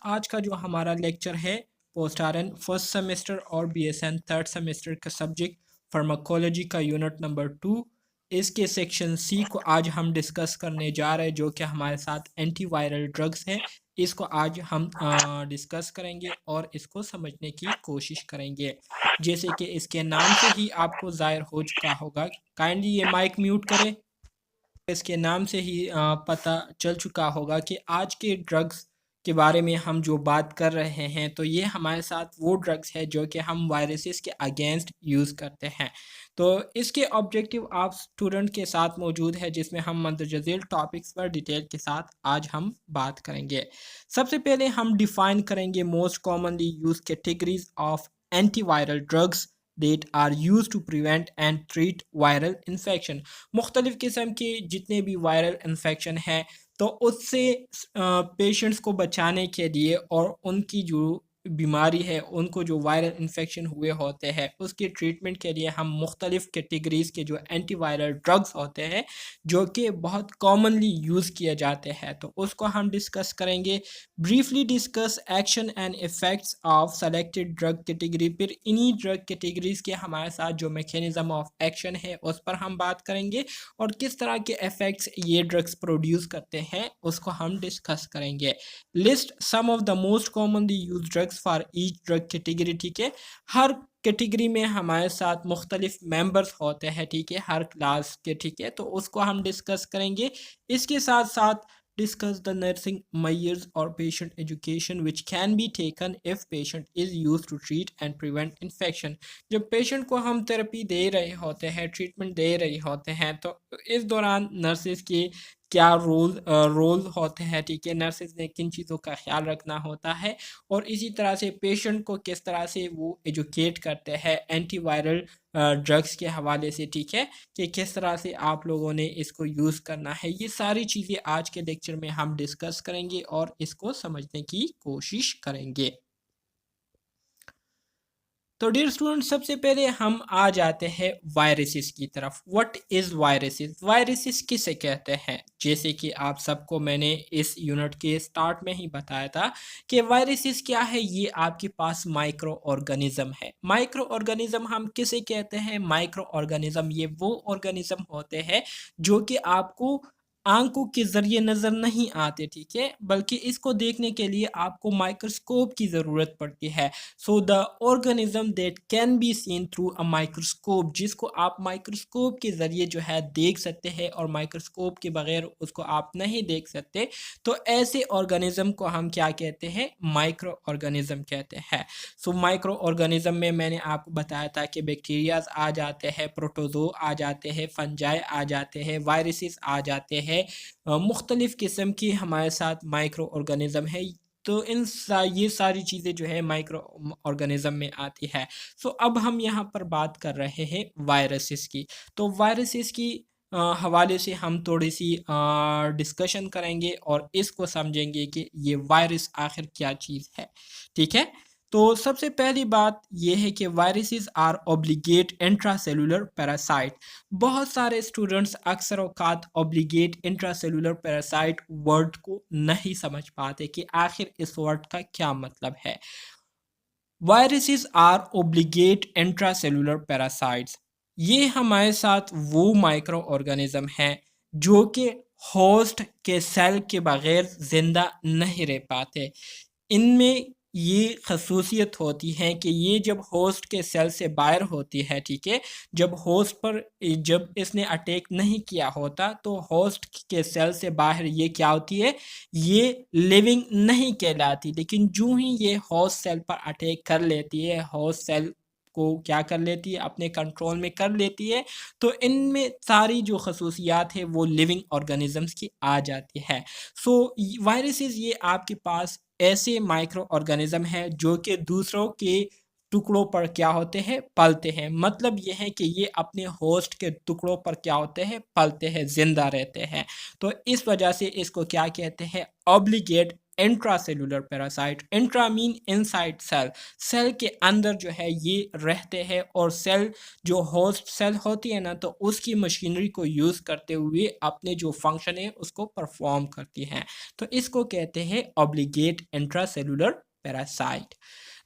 आज का जो हमारा लेक्चर है पोस्ट आरएन फर्स्ट सेमेस्टर और बीएसएन थर्ड सेमेस्टर का सब्जेक्ट फार्माकोलॉजी का यूनिट नंबर 2 इसके सेक्शन सी को आज हम डिस्कस करने जा रहे हैं जो कि हमारे साथ एंटीवायरल ड्रग्स है। इसको आज हम डिस्कस करेंगे और इसको समझने की कोशिश करेंगे। जैसे कि इसके नाम से ही आपको जाहिर हो चुका होगा, काइंडली ये माइक म्यूट करें। इसके नाम से ही पता चल चुका होगा कि आज के ड्रग्स के बारे में हम जो बात कर रहे हैं तो ये हमारे साथ वो ड्रग्स है जो कि हम वायरसेस के अगेंस्ट यूज़ करते हैं। तो इसके ऑब्जेक्टिव आप स्टूडेंट के साथ मौजूद है जिसमें हम मंदरजज़ील टॉपिक्स पर डिटेल के साथ आज हम बात करेंगे। सबसे पहले हम डिफ़ाइन करेंगे most commonly use categories of antiviral drugs that are used to prevent and treat viral infection। मुख्तलिफ़ किस्म के जितने भी वायरल इन्फेक्शन हैं तो उससे पेशेंट्स को बचाने के लिए और उनकी जो बीमारी है उनको जो वायरल इन्फेक्शन हुए होते हैं उसके ट्रीटमेंट के लिए हम मुख्तलिफ़ कैटेगरीज़ के जो एंटीवायरल ड्रग्स होते हैं जो कि बहुत कॉमनली यूज़ किए जाते हैं तो उसको हम डिस्कस करेंगे। Briefly discuss action and effects of selected drug category. फिर इन्हीं ड्रग कैटेगरीज़ के हमारे साथ जो मैकेनिज़्म ऑफ एक्शन है उस पर हम बात करेंगे और किस तरह के इफ़ेक्ट्स ये ड्रग्स प्रोड्यूस करते हैं उसको हम डिस्कस करेंगे। List some of the most commonly use drugs for each drug category. ठीक है, हर कैटेगरी में हमारे साथ मुख्तलिफ मेंबर्स होते हैं, ठीक है, हर क्लास के, ठीक है, तो उसको हम डिस्कस करेंगे। इसके साथ साथ discuss the nursing measures or patient education which can be taken if patient is used to treat and prevent infection। जब पेशेंट को हम थेरेपी दे रहे होते हैं, ट्रीटमेंट दे रहे होते हैं तो इस दौरान नर्सेज के क्या रोल होते हैं, ठीक है, नर्सेज ने किन चीज़ों का ख्याल रखना होता है और इसी तरह से पेशेंट को किस तरह से वो एजुकेट करते हैं एंटीवायरल ड्रग्स के हवाले से, ठीक है, कि किस तरह से आप लोगों ने इसको यूज़ करना है। ये सारी चीज़ें आज के लेक्चर में हम डिस्कस करेंगे और इसको समझने की कोशिश करेंगे। तो डियर स्टूडेंट, सबसे पहले हम आ जाते हैं वायरसेस की तरफ। What is viruses? वायरसेस किसे कहते हैं? जैसे कि आप सबको मैंने इस यूनिट के स्टार्ट में ही बताया था कि वायरसेस क्या है। ये आपके पास माइक्रो ऑर्गेनिज्म है। माइक्रो ऑर्गेनिज्म हम किसे कहते हैं? माइक्रो ऑर्गेनिज्म ये वो ऑर्गेनिज्म होते हैं जो कि आपको आंखों के ज़रिए नज़र नहीं आते, ठीक है, बल्कि इसको देखने के लिए आपको माइक्रोस्कोप की ज़रूरत पड़ती है। So the organism that can be seen through a microscope, जिसको आप माइक्रोस्कोप के ज़रिए जो है देख सकते हैं और माइक्रोस्कोप के बगैर उसको आप नहीं देख सकते, तो ऐसे ऑर्गेनिज्म को हम क्या कहते हैं? माइक्रो ऑर्गेनिज्म कहते हैं। सो माइक्रो ऑर्गेनिज्म में मैंने आपको बताया था कि बैक्टीरियाज आ जाते हैं, प्रोटोजो आ जाते हैं, फंजाई आ जाते हैं, वायरसेस आ जाते हैं, मुख्तलिफ़ किस्म की हमारे साथ माइक्रो ऑर्गेनिज्म है। तो ये सारी चीज़ें जो है माइक्रो ऑर्गेनिज्म में आती है। सो अब हम यहाँ पर बात कर रहे हैं वायरसेस की। तो वायरसेस की हवाले से हम थोड़ी सी डिस्कशन करेंगे और इसको समझेंगे कि ये वायरस आखिर क्या चीज़ है, ठीक है। तो सबसे पहली बात यह है कि viruses are obligate intracellular parasite. बहुत सारे स्टूडेंट्स अक्सर औकात ऑब्लिगेट इंट्रासेलुलर पैरासाइट वर्ड को नहीं समझ पाते कि आखिर इस वर्ड का क्या मतलब है। Viruses are obligate intracellular parasites, ये हमारे साथ वो माइक्रो ऑर्गेनिज्म हैं जो कि होस्ट के सेल के बगैर ज़िंदा नहीं रह पाते। इनमें ये खसूसियत होती है कि ये जब होस्ट के सेल से बाहर होती है, ठीक है, जब होस्ट पर जब इसने अटैक नहीं किया होता तो होस्ट के सेल से बाहर ये क्या होती है? ये लिविंग नहीं कहलाती। लेकिन जो ही ये होस्ट सेल पर अटैक कर लेती है, होस्ट सेल को क्या कर लेती है? अपने कंट्रोल में कर लेती है, तो इनमें सारी जो खसूसियात है वो लिविंग ऑर्गेनिजम्स की आ जाती है। सो वायरसेस ये आपके पास ऐसे माइक्रो ऑर्गेनिज्म है जो कि दूसरों के टुकड़ों पर क्या होते हैं? पलते हैं। मतलब ये है कि ये अपने होस्ट के टुकड़ों पर क्या होते हैं? पलते हैं, जिंदा रहते हैं। तो इस वजह से इसको क्या कहते हैं? Obligate intracellular parasite. Intra mean inside cell, cell के अंदर जो है ये रहते हैं और सेल जो होस्ट सेल होती है ना, तो उसकी मशीनरी को यूज़ करते हुए अपने जो फंक्शन है उसको परफॉर्म करती हैं। तो इसको कहते हैं obligate intracellular parasite.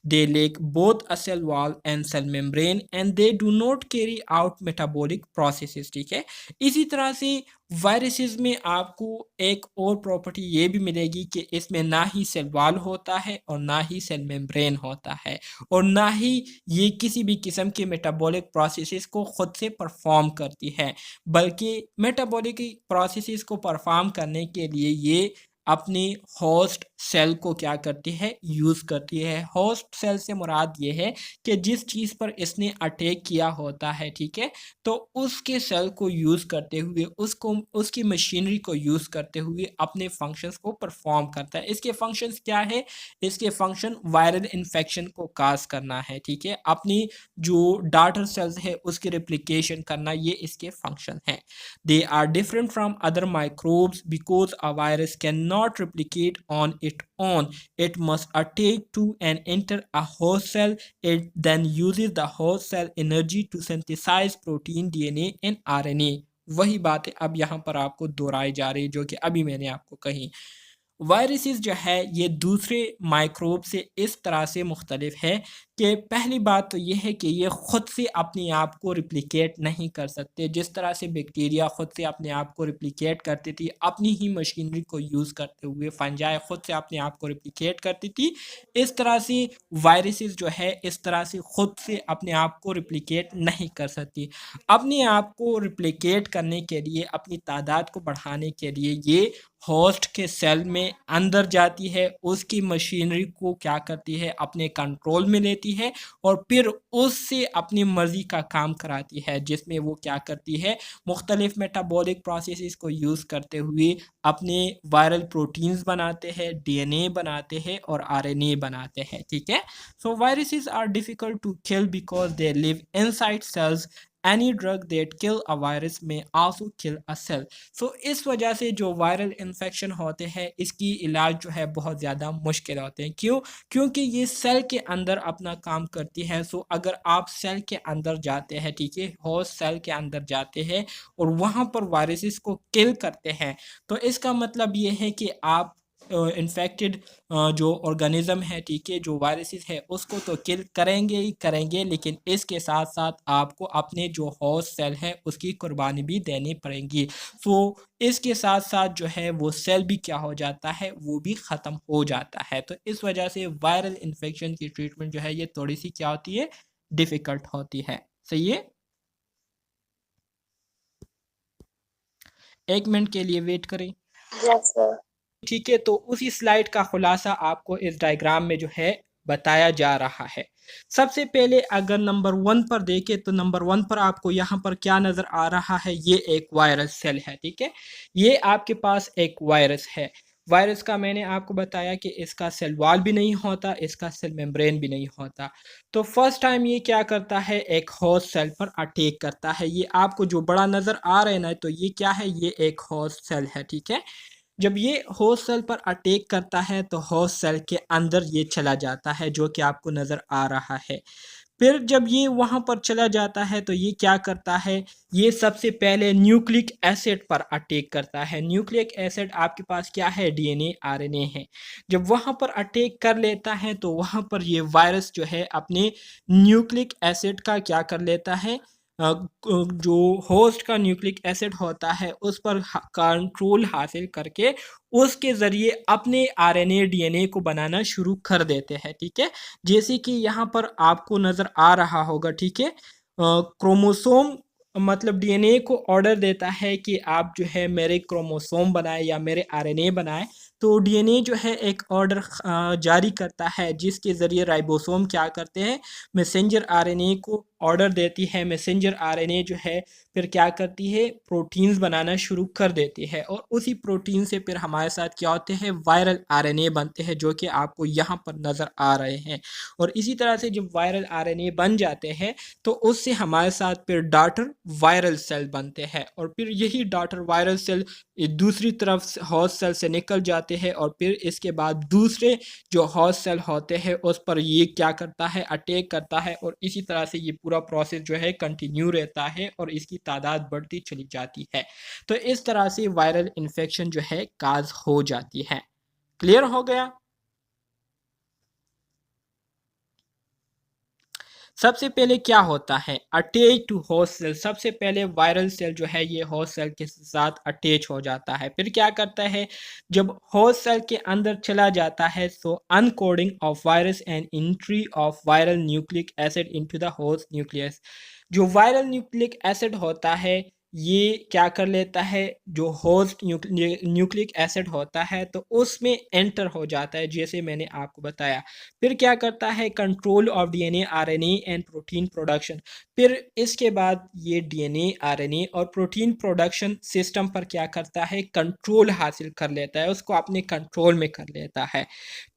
They lack both a cell wall and cell membrane and they do not carry out metabolic processes। ठीक है, इसी तरह से वायरसेस में आपको एक और प्रॉपर्टी ये भी मिलेगी कि इसमें ना ही सेल वॉल होता है और ना ही सेल मेम्ब्रेन होता है और ना ही ये किसी भी किस्म के मेटाबॉलिक प्रोसेसेस को खुद से परफॉर्म करती है, बल्कि मेटाबॉलिक प्रोसेसेस को परफॉर्म करने के लिए ये अपनी होस्ट सेल को क्या करती है, यूज़ करती है। होस्ट सेल से मुराद ये है कि जिस चीज़ पर इसने अटैक किया होता है, ठीक है, तो उसके सेल को यूज़ करते हुए उसको उसकी मशीनरी को यूज़ करते हुए अपने फंक्शंस को परफॉर्म करता है। इसके फंक्शंस क्या है? इसके फंक्शन वायरल इन्फेक्शन को काज करना है, ठीक है, अपनी जो डॉटर सेल्स है उसकी रेप्लिकेशन करना, ये इसके फंक्शन है। They are different from other microbes because a virus cannot replicate on its own. It must attach to and enter a host cell. It then uses the host cell energy to synthesize protein, DNA and RNA। वही बातें अब यहाँ पर आपको दोहराई जा रही है जो कि अभी मैंने आपको कही। वायरसेस जो है ये दूसरे माइक्रोब से इस तरह से मुख्तलिफ है कि पहली बात तो ये है कि ये ख़ुद से अपने आप को रिप्लिकेट नहीं कर सकते। जिस तरह से बैक्टीरिया ख़ुद से अपने आप को रिप्लिकेट करती थी अपनी ही मशीनरी को यूज़ करते हुए, फंजाई ख़ुद से अपने आप को रिप्लिकेट करती थी, इस तरह से वायरसेस जो है इस तरह से ख़ुद से अपने आप को रिप्लिकेट नहीं कर सकती। अपने आप को रिप्लिकेट करने के लिए, अपनी तादाद को बढ़ाने के लिए ये होस्ट के सेल में अंदर जाती है, उसकी मशीनरी को क्या करती है, अपने कंट्रोल में लेती है और फिर उससे अपनी मर्ज़ी का काम कराती है, जिसमें वो क्या करती है, मुख्तलिफ मेटाबॉलिक प्रोसेसेस को यूज़ करते हुए अपने वायरल प्रोटीन्स बनाते हैं, डीएनए बनाते हैं और आरएनए बनाते हैं। ठीक है, so viruses are difficult to kill because they live inside cells. Any drug that kill a virus may also kill a cell. So इस वजह से जो वायरल इन्फेक्शन होते हैं इसकी इलाज जो है बहुत ज़्यादा मुश्किल होते हैं। क्यों? क्योंकि ये सेल के अंदर अपना काम करती है। सो अगर आप सेल के अंदर जाते हैं, ठीक है, होस्ट सेल के अंदर जाते हैं और वहाँ पर वायरसेस को किल करते हैं, तो इसका मतलब ये है कि आप इन्फेक्टेड जो ऑर्गेनिज्म है, ठीक है, जो वायरसेस है उसको तो किल करेंगे ही करेंगे, लेकिन इसके साथ साथ आपको अपने जो होस्ट सेल है उसकी कुर्बानी भी देनी पड़ेगी। सो इसके साथ साथ जो है वो सेल भी क्या हो जाता है, वो भी ख़त्म हो जाता है। तो इस वजह से वायरल इन्फेक्शन की ट्रीटमेंट जो है ये थोड़ी सी क्या होती है, डिफ़िकल्ट होती है। सही है, 1 मिनट के लिए वेट करें। Yes sir. ठीक है, तो उसी स्लाइड का खुलासा आपको इस डायग्राम में जो है बताया जा रहा है। सबसे पहले अगर नंबर 1 पर देखें तो नंबर 1 पर आपको यहाँ पर क्या नज़र आ रहा है, ये एक वायरस सेल है। ठीक है, ये आपके पास एक वायरस है। वायरस का मैंने आपको बताया कि इसका सेल वॉल भी नहीं होता, इसका सेल मेम्ब्रेन भी नहीं होता। तो फर्स्ट टाइम ये क्या करता है, एक होस्ट सेल पर अटैक करता है। ये आपको जो बड़ा नज़र आ रहा है ना, तो ये क्या है, ये एक होस्ट सेल है। ठीक है, जब ये होस्ट सेल पर अटैक करता है तो होस्ट सेल के अंदर ये चला जाता है, जो कि आपको नज़र आ रहा है। फिर जब ये वहाँ पर चला जाता है तो ये क्या करता है, ये सबसे पहले न्यूक्लिक एसिड पर अटैक करता है। न्यूक्लिक एसिड आपके पास क्या है, डीएनए आरएनए है। जब वहाँ पर अटैक कर लेता है तो वहाँ पर ये वायरस जो है अपने न्यूक्लिक एसिड का क्या कर लेता है, जो होस्ट का न्यूक्लिक एसिड होता है उस पर कंट्रोल हासिल करके उसके ज़रिए अपने आरएनए डीएनए को बनाना शुरू कर देते हैं। ठीक है, जैसे कि यहाँ पर आपको नज़र आ रहा होगा। ठीक है, क्रोमोसोम मतलब डीएनए को ऑर्डर देता है कि आप जो है मेरे क्रोमोसोम बनाएं या मेरे आरएनए बनाएं। तो डीएनए जो है एक ऑर्डर जारी करता है जिसके ज़रिए राइबोसोम क्या करते हैं, मैसेंजर आरएनए को ऑर्डर देती है, मैसेंजर आरएनए जो है फिर क्या करती है, प्रोटीन्स बनाना शुरू कर देती है और उसी प्रोटीन से फिर हमारे साथ क्या होते हैं, वायरल आरएनए बनते हैं जो कि आपको यहाँ पर नज़र आ रहे हैं। और इसी तरह से जब वायरल आरएनए बन जाते हैं तो उससे हमारे साथ फिर डॉटर वायरल सेल बनते हैं और फिर यही डॉटर वायरल सेल दूसरी तरफ होस्ट सेल से निकल जाते हैं और फिर इसके बाद दूसरे जो होस्ट सेल होते हैं उस पर ये क्या करता है, अटैक करता है और इसी तरह से ये पूरा प्रोसेस जो है कंटिन्यू रहता है और इसकी तादाद बढ़ती चली जाती है। तो इस तरह से वायरल इन्फेक्शन जो है काज हो जाती है। क्लियर हो गया? सबसे पहले क्या होता है, अटैच टू होस्ट सेल। सबसे पहले वायरल सेल जो है ये होस्ट सेल के साथ अटैच हो जाता है। फिर क्या करता है, जब होस्ट सेल के अंदर चला जाता है so uncoding of virus and entry of viral nucleic acid into the host nucleus. जो वायरल न्यूक्लिक एसिड होता है ये क्या कर लेता है, जो होस्ट न्यूक्लिक एसिड होता है तो उसमें एंटर हो जाता है जैसे मैंने आपको बताया। फिर क्या करता है, control of DNA RNA and protein production. फिर इसके बाद ये डीएनए आरएनए और प्रोटीन प्रोडक्शन सिस्टम पर क्या करता है, कंट्रोल हासिल कर लेता है, उसको अपने कंट्रोल में कर लेता है।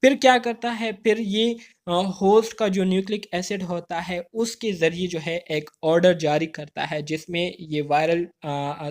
फिर क्या करता है, फिर ये होस्ट का जो न्यूक्लिक एसिड होता है उसके ज़रिए जो है एक ऑर्डर जारी करता है जिसमें ये वायरल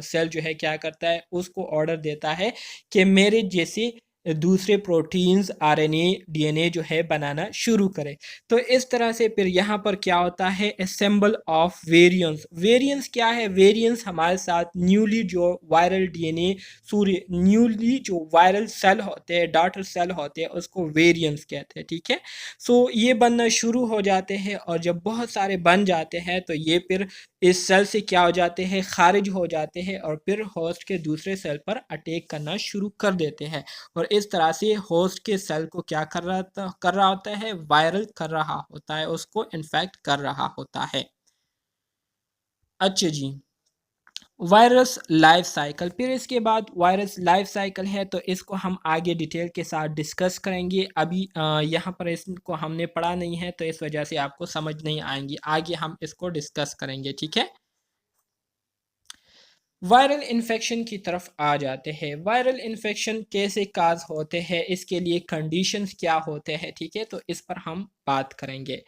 सेल जो है क्या करता है, उसको ऑर्डर देता है कि मेरे जैसे दूसरे प्रोटीन्स आरएनए डीएनए जो है बनाना शुरू करें। तो इस तरह से फिर यहाँ पर क्या होता है, असेंबल ऑफ वेरिएंट्स। वेरिएंट्स क्या है, वेरिएंट्स हमारे साथ न्यूली जो वायरल डीएनए सूर्य न्यूली जो वायरल सेल होते हैं, डॉटर सेल होते हैं, उसको वेरिएंट्स कहते हैं। ठीक है, सो ये बनना शुरू हो जाते हैं और जब बहुत सारे बन जाते हैं तो ये फिर इस सेल से क्या हो जाते हैं, खारिज हो जाते हैं और फिर होस्ट के दूसरे सेल पर अटैक करना शुरू कर देते हैं और इस तरह से होस्ट के सेल को क्या कर रहा होता है, वायरल कर रहा होता है, उसको इन्फेक्ट कर रहा होता है। अच्छा जी, वायरस लाइफ साइकिल। फिर इसके बाद वायरस लाइफ साइकिल है तो इसको हम आगे डिटेल के साथ डिस्कस करेंगे। अभी यहाँ पर इसको हमने पढ़ा नहीं है तो इस वजह से आपको समझ नहीं आएंगी, आगे हम इसको डिस्कस करेंगे। ठीक है, वायरल इन्फेक्शन की तरफ आ जाते हैं। वायरल इन्फेक्शन कैसे काज होते हैं, इसके लिए कंडीशंस क्या होते हैं, ठीक है, तो इस पर हम बात करेंगे।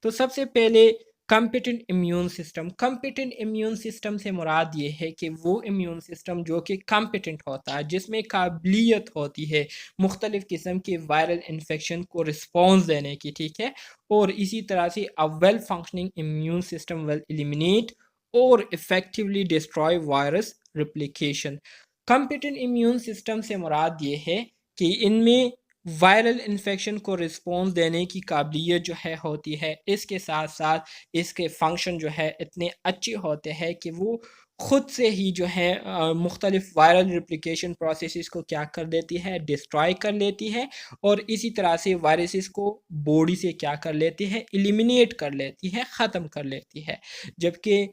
तो सबसे पहले competent immune system. Competent immune system से मुराद ये है कि वो इम्यून सिस्टम जो कि कम्पिटेंट होता है, जिसमें काबिलियत होती है मुख्तलिफ़ किस्म के वायरल इन्फेक्शन को रिस्पॉन्स देने की। ठीक है, और इसी तरह से a well functioning immune system will eliminate और effectively destroy virus replication. Competent immune system से मुराद ये है कि इनमें वायरल इन्फेक्शन को रिस्पॉन्स देने की काबिलियत जो है होती है, इसके साथ साथ इसके फंक्शन जो है इतने अच्छे होते हैं कि वो खुद से ही जो है मुख्तलिफ वायरल रिप्लिकेशन प्रोसेसेस को क्या कर देती है, डिस्ट्रॉय कर लेती है और इसी तरह से वायरसेस को बॉडी से क्या कर लेती है, एलिमिनेट कर लेती है, ख़त्म कर लेती है। जबकि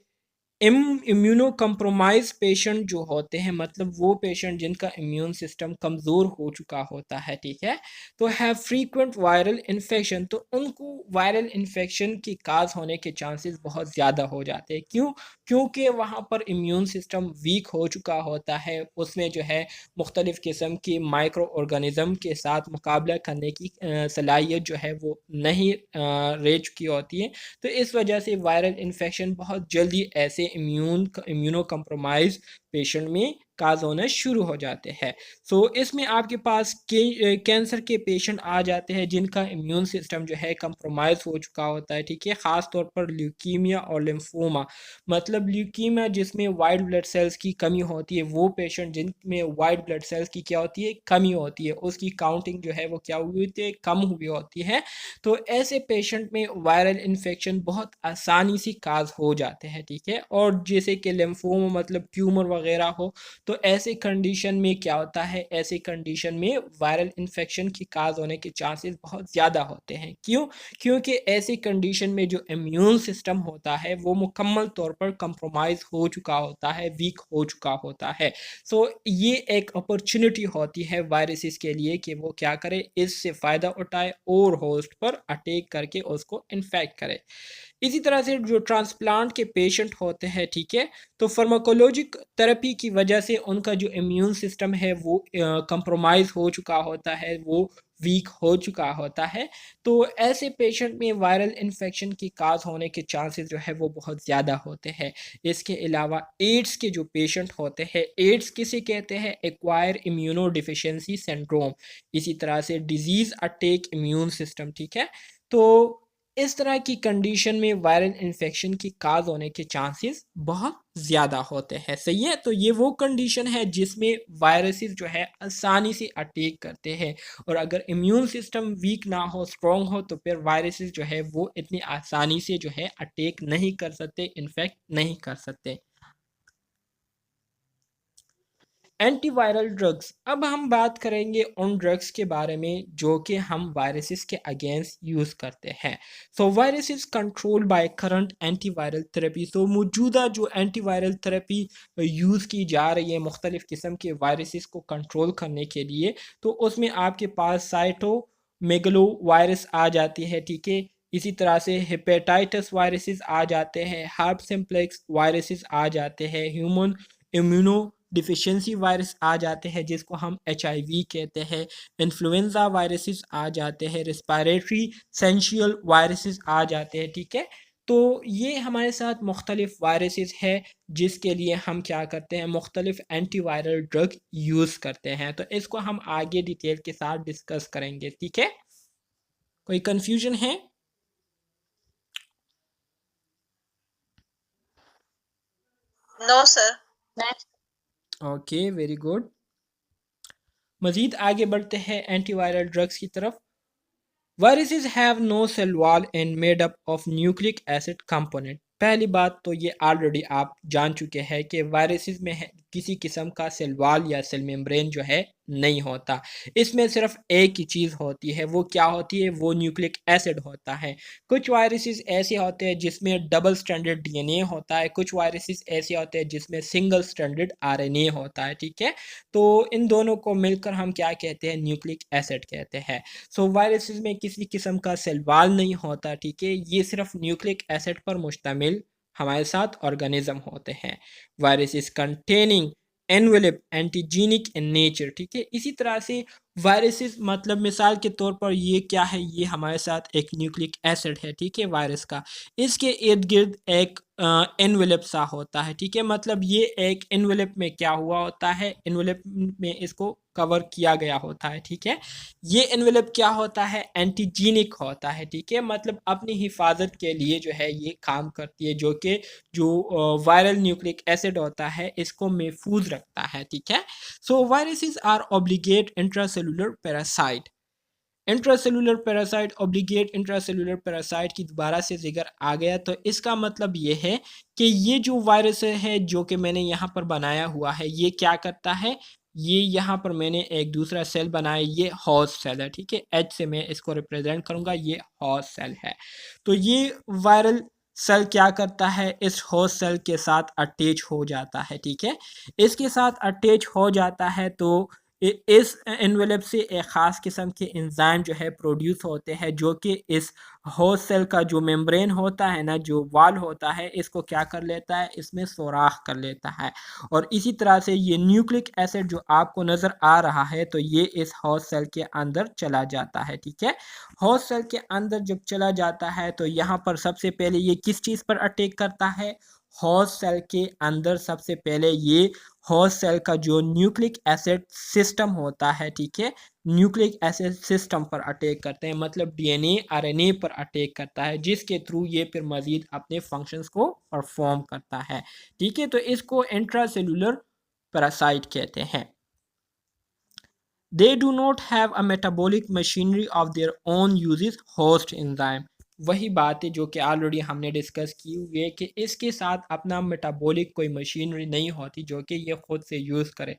इम्यूनो कंप्रोमाइज पेशेंट जो होते हैं, मतलब वो पेशेंट जिनका इम्यून सिस्टम कमज़ोर हो चुका होता है, ठीक है, तो हैव फ्रीक्वेंट वायरल इन्फेक्शन, तो उनको वायरल इन्फेक्शन की काज होने के चांसेस बहुत ज़्यादा हो जाते हैं। क्यों? क्योंकि वहाँ पर इम्यून सिस्टम वीक हो चुका होता है, उसमें जो है मुख्तलिफ़ किस्म की माइक्रो ऑर्गेनिज़म के साथ मुकाबला करने की सलाहियत जो है वो नहीं रह चुकी होती है। तो इस वजह से वायरल इन्फेक्शन बहुत जल्दी ऐसे इम्यूनो कंप्रोमाइज पेशेंट में काज होना शुरू हो जाते हैं। सो इसमें आपके पास कैंसर के पेशेंट आ जाते हैं जिनका इम्यून सिस्टम जो है कंप्रोमाइज हो चुका होता है। ठीक है, ख़ास तौर पर ल्यूकीमिया और लिम्फोमा, मतलब ल्यूकीमिया जिसमें वाइट ब्लड सेल्स की कमी होती है, वो पेशेंट जिनमें वाइट ब्लड सेल्स की क्या होती है, कमी होती है, उसकी काउंटिंग जो है वो क्या हुई होती है, कम हुई होती है। तो ऐसे पेशेंट में वायरल इन्फेक्शन बहुत आसानी से काज हो जाते हैं। ठीक है, और जैसे कि लिम्फोमा मतलब ट्यूमर वगैरह हो, तो ऐसे कंडीशन में क्या होता है, ऐसे कंडीशन में वायरल इन्फेक्शन की काज होने के चांसेस बहुत ज़्यादा होते हैं। क्यों? क्योंकि ऐसी कंडीशन में जो इम्यून सिस्टम होता है वो मुकम्मल तौर पर कंप्रोमाइज़ हो चुका होता है, वीक हो चुका होता है। सो ये एक अपॉर्चुनिटी होती है वायरसेस के लिए कि वो क्या करे, इससे फ़ायदा उठाए और होस्ट पर अटैक करके उसको इन्फेक्ट करे। इसी तरह से जो ट्रांसप्लांट के पेशेंट होते हैं, ठीक है, तो फार्माकोलॉजिक थेरेपी की वजह से उनका जो इम्यून सिस्टम है वो कंप्रोमाइज़ हो चुका होता है, वो वीक हो चुका होता है। तो ऐसे पेशेंट में वायरल इन्फेक्शन की काज होने के चांसेस जो है वो बहुत ज़्यादा होते हैं। इसके अलावा एड्स के जो पेशेंट होते हैं, एड्स किसे कहते हैं? Acquire immuno deficiency syndrome. इसी तरह से डिजीज़ अटैक इम्यून सिस्टम, ठीक है। तो इस तरह की कंडीशन में वायरल इन्फेक्शन की काज होने के चांसेस बहुत ज़्यादा होते हैं। सही है, तो ये वो कंडीशन है जिसमें वायरसेस जो है आसानी से अटैक करते हैं, और अगर इम्यून सिस्टम वीक ना हो, स्ट्रॉन्ग हो, तो फिर वायरसेस जो है वो इतनी आसानी से जो है अटैक नहीं कर सकते, इन्फेक्ट नहीं कर सकते। Antiviral drugs. अब हम बात करेंगे उन ड्रग्स के बारे में जो कि हम वायरसेस के अगेंस्ट यूज़ करते हैं। सो viruses control by current antiviral therapy. तो मौजूदा जो एंटीवायरल थेरेपी यूज़ की जा रही है मुख्तलिफ़ किस्म के वायरसेस को कंट्रोल करने के लिए, तो उसमें आपके पास साइटो मेगलो वायरस आ जाती है, ठीक है। इसी तरह से हेपेटाइटिस वायरसेस आ जाते हैं, हार्प सिम्प्लेक्स वायरसेस आ जाते हैं, ह्यूमन इम्यूनो डिफिशियंसी वायरस आ जाते हैं जिसको हम HIV कहते हैं, इन्फ्लुएंजा वायरसेस आ जाते हैं, रिस्पायरेटरी सेंशियल वायरसेस आ जाते हैं, ठीक है। तो ये हमारे साथ मुख्तलिफ वायरसेस है जिसके लिए हम क्या करते हैं, मुख्तलिफ एंटीवायरल ड्रग यूज़ करते हैं। तो इसको हम आगे डिटेल के साथ डिस्कस करेंगे, ठीक है। कोई कंफ्यूजन है? No sir. Okay, very good. मज़ीद आगे बढ़ते हैं एंटीवायरल ड्रग्स की तरफ। Viruses have no cell wall and made up of nucleic acid component। पहली बात तो ये ऑलरेडी आप जान चुके हैं कि वायरसेस में किसी किस्म का सेल वॉल या सेल मेम्ब्रेन जो है नहीं होता। इसमें सिर्फ एक ही चीज़ होती है, वो क्या होती है? वो न्यूक्लिक एसिड होता है। कुछ वायरसेस ऐसे होते हैं जिसमें डबल स्ट्रैंडेड DNA होता है, कुछ वायरसेस ऐसे होते हैं जिसमें सिंगल स्ट्रैंडेड RNA होता है, ठीक है। तो इन दोनों को मिलकर हम क्या कहते हैं? न्यूक्लिक एसिड कहते हैं। सो वायरसेस में किसी किस्म का सेल वॉल नहीं होता, ठीक है। ये सिर्फ न्यूक्लिक एसिड पर मुश्तमिल हमारे साथ ऑर्गेनिज्म होते हैं। Viruses containing envelope antigenic in nature, ठीक है। इसी तरह से वायरसेस मतलब मिसाल के तौर पर ये क्या है? ये हमारे साथ एक न्यूक्लिक एसिड है, ठीक है, वायरस का। इसके इर्द गिर्द एक एनवेलप सा होता है, ठीक है। मतलब ये एक एनवेलप में क्या हुआ होता है? एनवेलप में इसको कवर किया गया होता है, ठीक है। ये एनवेलप क्या होता है? एंटीजेनिक होता है, ठीक है। मतलब अपनी हिफाजत के लिए जो है ये काम करती है, जो कि जो वायरल न्यूक्लिक एसिड होता है इसको महफूज रखता है, ठीक है। So viruses are obligate intracellular parasite. Intracellular parasite, obligate intracellular parasite की दोबारा से जिक्र आ गया, तो इसका मतलब ये है कि ये जो वायरस है जो कि मैंने यहाँ पर बनाया हुआ है, ये क्या करता है? ये यहाँ पर मैंने एक दूसरा सेल बनाया, ये होस्ट सेल है, ठीक है। H से मैं इसको रिप्रेजेंट करूँगा, ये होस्ट सेल है। तो ये वायरल सेल क्या करता है? इस होस्ट सेल के साथ अटैच हो जाता है, ठीक है। इसके साथ अटैच हो जाता है तो इस एनवेलप से एक ख़ास किस्म के एंजाइम जो है प्रोड्यूस होते हैं, जो कि इस होस्ट सेल का जो मेम्ब्रेन होता है ना, जो वॉल होता है, इसको क्या कर लेता है? इसमें सोराख कर लेता है। और इसी तरह से ये न्यूक्लिक एसिड जो आपको नज़र आ रहा है, तो ये इस होस्ट सेल के अंदर चला जाता है, ठीक है। होस्ट सेल के अंदर जब चला जाता है तो यहाँ पर सबसे पहले ये किस चीज़ पर अटैक करता है? होस्ट सेल के अंदर सबसे पहले ये होस्ट सेल का जो न्यूक्लिक एसिड सिस्टम होता है, ठीक है, न्यूक्लिक एसिड सिस्टम पर अटैक करते हैं, मतलब DNA RNA पर अटैक करता है, जिसके थ्रू ये फिर मज़ीद अपने फंक्शंस को परफॉर्म करता है, ठीक है। तो इसको इंट्रासेलुलर पैरासाइट कहते हैं। They do not have a metabolic machinery of their own, uses host enzyme। वही बात है जो कि ऑलरेडी हमने डिस्कस की हुई है कि इसके साथ अपना मेटाबॉलिक कोई मशीनरी नहीं होती जो कि ये खुद से यूज़ करे।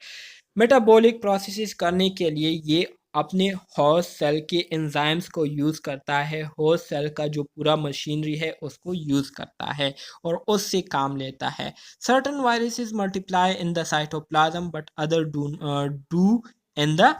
मेटाबॉलिक प्रोसेसेस करने के लिए ये अपने होस्ट सेल के एंजाइम्स को यूज़ करता है, होस्ट सेल का जो पूरा मशीनरी है उसको यूज़ करता है और उससे काम लेता है। Certain viruses multiply in the cytoplasm but other do in the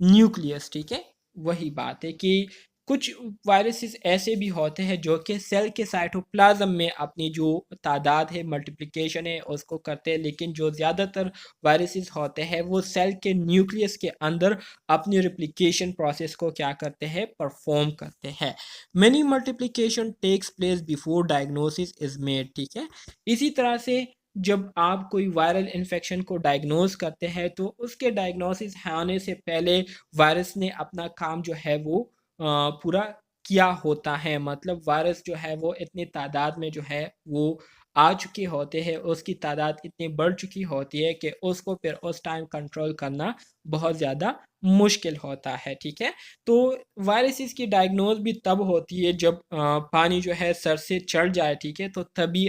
nucleus, ठीक है। वही बात है कि कुछ वायरसेस ऐसे भी होते हैं जो कि सेल के साइटोप्लाज्म में अपनी जो तादाद है, मल्टीप्लिकेशन है, उसको करते हैं, लेकिन जो ज़्यादातर वायरसेस होते हैं वो सेल के न्यूक्लियस के अंदर अपनी रिप्लिकेशन प्रोसेस को क्या करते हैं, परफॉर्म करते हैं। Many multiplication takes place before diagnosis is made, ठीक है। इसी तरह से जब आप कोई वायरल इन्फेक्शन को डायग्नोज करते हैं तो उसके डायग्नोसिस होने से पहले वायरस ने अपना काम जो है वो पूरा किया होता है। मतलब वायरस जो है वो इतनी तादाद में जो है वो आ चुके होते हैं, उसकी तादाद इतनी बढ़ चुकी होती है कि उसको फिर उस टाइम कंट्रोल करना बहुत ज़्यादा मुश्किल होता है, ठीक है। तो वायरसेस की डायग्नोज भी तब होती है जब पानी जो है सर से चढ़ जाए, ठीक है, तो तभी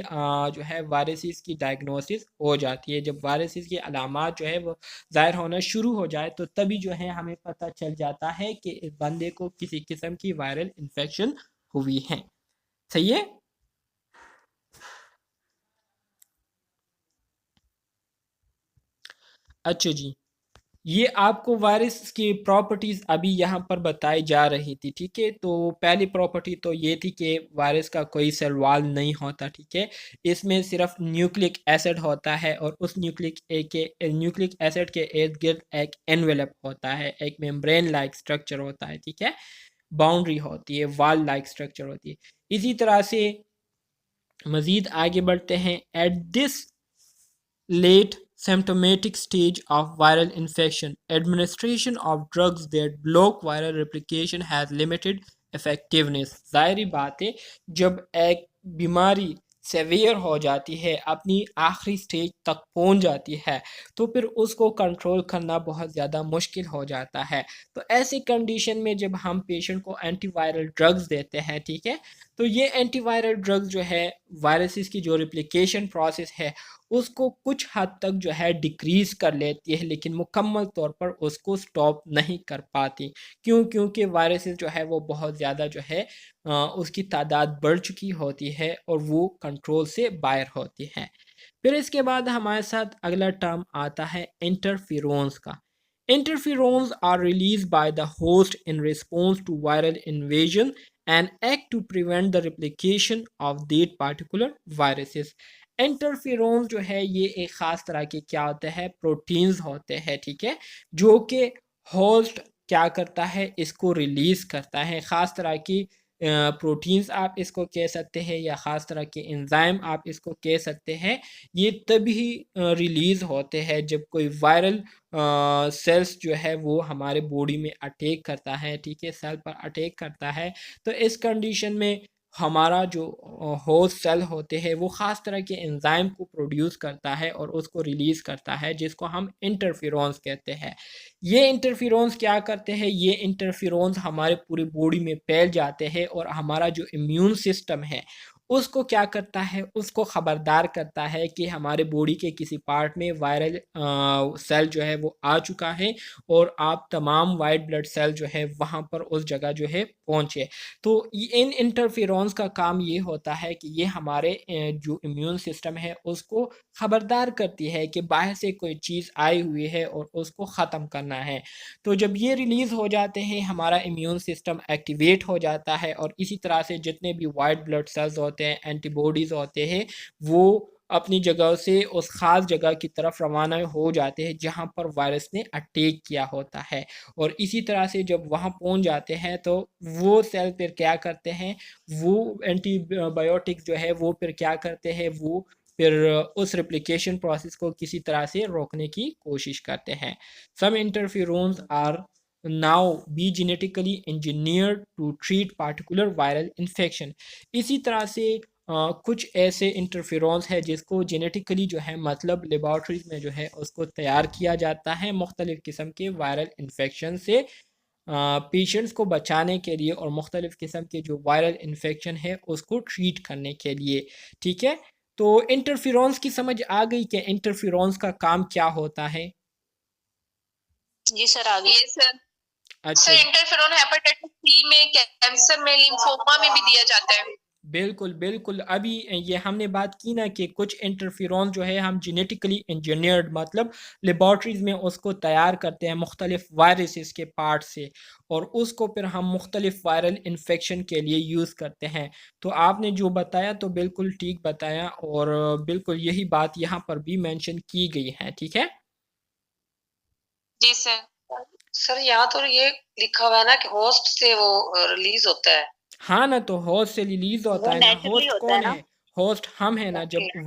जो है वायरसेस की डायग्नोसिस हो जाती है। जब वायरसेस की अलामात जो है वो ज़ाहिर होना शुरू हो जाए तो तभी जो है हमें पता चल जाता है कि इस बंदे को किसी किस्म की वायरल इन्फेक्शन हुई है। सही है। अच्छा जी, ये आपको वायरस की प्रॉपर्टीज़ अभी यहाँ पर बताई जा रही थी, ठीक है। तो पहली प्रॉपर्टी तो ये थी कि वायरस का कोई सेल वॉल नहीं होता, ठीक है। इसमें सिर्फ न्यूक्लिक एसिड होता है और उस न्यूक्लिक एसिड के इर्द गिर्द एक एनवेलप होता है, एक मेम्ब्रेन लाइक स्ट्रक्चर होता है, ठीक है। बाउंड्री होती है, वॉल लाइक स्ट्रक्चर होती है। इसी तरह से मज़ीद आगे बढ़ते हैं। At this late symptomatic stage of viral infection, administration of drugs that block viral replication has limited effectiveness। ज़ाहिरी बात है, जब एक बीमारी सेवियर हो जाती है, अपनी आखिरी स्टेज तक पहुंच जाती है, तो फिर उसको कंट्रोल करना बहुत ज़्यादा मुश्किल हो जाता है। तो ऐसी कंडीशन में जब हम पेशेंट को एंटीवायरल ड्रग्स देते हैं, ठीक है, तो ये एंटीवायरल ड्रग्स जो है वायरसेस की जो रिप्लिकेशन प्रोसेस है उसको कुछ हद तक जो है डिक्रीज़ कर लेती है, लेकिन मुकम्मल तौर पर उसको स्टॉप नहीं कर पाती। क्यों? क्योंकि वायरसेस जो है वो बहुत ज़्यादा जो है उसकी तादाद बढ़ चुकी होती है और वो कंट्रोल से बाहर होती है। फिर इसके बाद हमारे साथ अगला टर्म आता है इंटरफेरोन्स का। Interferons are released by the host in response to viral invasion and act to prevent the replication of that particular viruses। Interferons जो है ये एक ख़ास तरह के क्या होते हैं, प्रोटीन्स होते हैं, ठीक है, जो कि होस्ट क्या करता है, इसको रिलीज़ करता है। ख़ास तरह की प्रोटीन्स आप इसको कह सकते हैं या ख़ास तरह के एंजाइम आप इसको कह सकते हैं। ये तभी रिलीज़ होते हैं जब कोई वायरल सेल्स जो है वो हमारे बॉडी में अटैक करता है, ठीक है, सेल पर अटैक करता है। तो इस कंडीशन में हमारा जो होस्ट सेल होते हैं वो ख़ास तरह के एंजाइम को प्रोड्यूस करता है और उसको रिलीज़ करता है, जिसको हम इंटरफेरोन्स कहते हैं। ये इंटरफेरोन्स क्या करते हैं, ये इंटरफेरोन्स हमारे पूरी बॉडी में फैल जाते हैं और हमारा जो इम्यून सिस्टम है उसको क्या करता है, उसको ख़बरदार करता है कि हमारे बॉडी के किसी पार्ट में वायरल सेल जो है वो आ चुका है और आप तमाम वाइट ब्लड सेल जो है वहाँ पर उस जगह जो है पहुँचे। तो इन इंटरफेरोन्स का काम ये होता है कि ये हमारे जो इम्यून सिस्टम है उसको ख़बरदार करती है कि बाहर से कोई चीज़ आई हुई है और उसको ख़त्म करना है। तो जब ये रिलीज़ हो जाते हैं हमारा इम्यून सिस्टम एक्टिवेट हो जाता है और इसी तरह से जितने भी वाइट ब्लड सेल्स होते हैं, एंटीबॉडीज़ होते हैं, वो अपनी जगह से उस ख़ास जगह की तरफ रवाना हो जाते हैं जहाँ पर वायरस ने अटैक किया होता है। और इसी तरह से जब वहाँ पहुँच जाते हैं तो वो सेल फिर क्या करते हैं, वो एंटीबायोटिक्स जो है वो फिर क्या करते हैं, वो फिर उस रेप्लिकेशन प्रोसेस को किसी तरह से रोकने की कोशिश करते हैं। Some interferons are now be genetically engineered to treat particular viral infection. इसी तरह से कुछ ऐसे इंटरफेरोन्स है जिसको जेनेटिकली जो है मतलब लेबॉर्ट्रीज में जो है उसको तैयार किया जाता है मुख्तलिफ़ किस्म के वायरल इन्फेक्शन से पेशेंट्स को बचाने के लिए और मुख्तलिफ़ किस्म के जो वायरल इन्फेक्शन है उसको ट्रीट करने के लिए, ठीक है। तो इंटरफेरोन्स की समझ आ गई कि इंटरफेरोन्स का काम क्या होता है। जी सर, आगे। ये सर। अच्छा सर इंटरफेरोन हेपेटाइटिस सी में, कैंसर में, लिम्फोमा में भी दिया जाता है। बिल्कुल, बिल्कुल। अभी ये हमने बात की ना कि कुछ इंटरफेरॉन जो है हम जेनेटिकली इंजीनियर्ड मतलब लेबॉरेटरीज़ में उसको तैयार करते हैं मुख्तलिफ वायरसेस के पार्ट से और उसको फिर हम मुख्तलिफ वायरल इन्फेक्शन के लिए यूज़ करते हैं। तो आपने जो बताया तो बिल्कुल ठीक बताया और बिल्कुल यही बात यहाँ पर भी मेंशन की गई है, ठीक है? जी सर। सर यहाँ तो ये लिखा हुआ है ना कि होस्ट से वो रिलीज होता है। हाँ ना, तो होस्ट से रिलीज़ होता वो है ना, नेचुरली होस्ट होता है कौन ना? है? होस्ट हम हैं ना, जब ओके।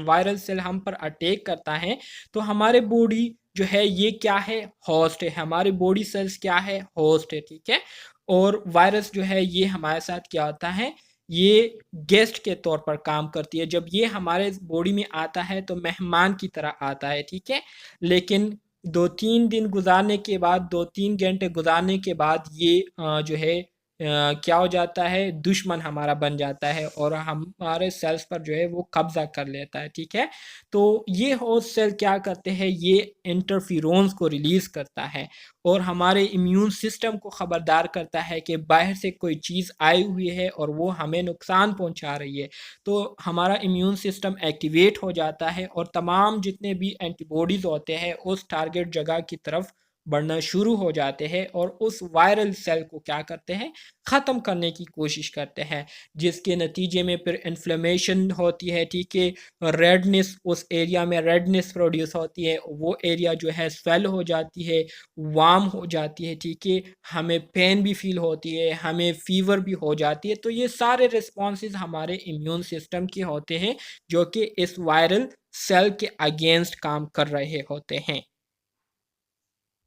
वायरस सेल हम पर अटैक करता है, तो हमारे बॉडी जो है ये क्या है? होस्ट है, हमारे बॉडी सेल्स क्या है? होस्ट है, ठीक है? और वायरस जो है ये हमारे साथ क्या होता है? ये गेस्ट के तौर पर काम करती है, जब ये हमारे बॉडी में आता है तो मेहमान की तरह आता है, ठीक है? लेकिन 2-3 दिन गुज़ारने के बाद 2-3 घंटे गुज़ारने के बाद ये जो है क्या हो जाता है दुश्मन हमारा बन जाता है और हमारे सेल्स पर जो है वो कब्जा कर लेता है, ठीक है? तो ये होस्ट सेल क्या करते हैं, ये इंटरफेरोन्स को रिलीज़ करता है और हमारे इम्यून सिस्टम को ख़बरदार करता है कि बाहर से कोई चीज़ आई हुई है और वो हमें नुकसान पहुंचा रही है। तो हमारा इम्यून सिस्टम एक्टिवेट हो जाता है और तमाम जितने भी एंटीबॉडीज़ होते हैं उस टारगेट जगह की तरफ बढ़ना शुरू हो जाते हैं और उस वायरल सेल को क्या करते हैं, ख़त्म करने की कोशिश करते हैं, जिसके नतीजे में फिर इन्फ्लेमेशन होती है, ठीक है? रेडनेस, उस एरिया में रेडनेस प्रोड्यूस होती है, वो एरिया जो है स्वेल हो जाती है, वार्म हो जाती है, ठीक है? हमें पेन भी फील होती है, हमें फीवर भी हो जाती है। तो ये सारे रिस्पॉन्सेज हमारे इम्यून सिस्टम के होते हैं जो कि इस वायरल सेल के अगेंस्ट काम कर रहे होते हैं।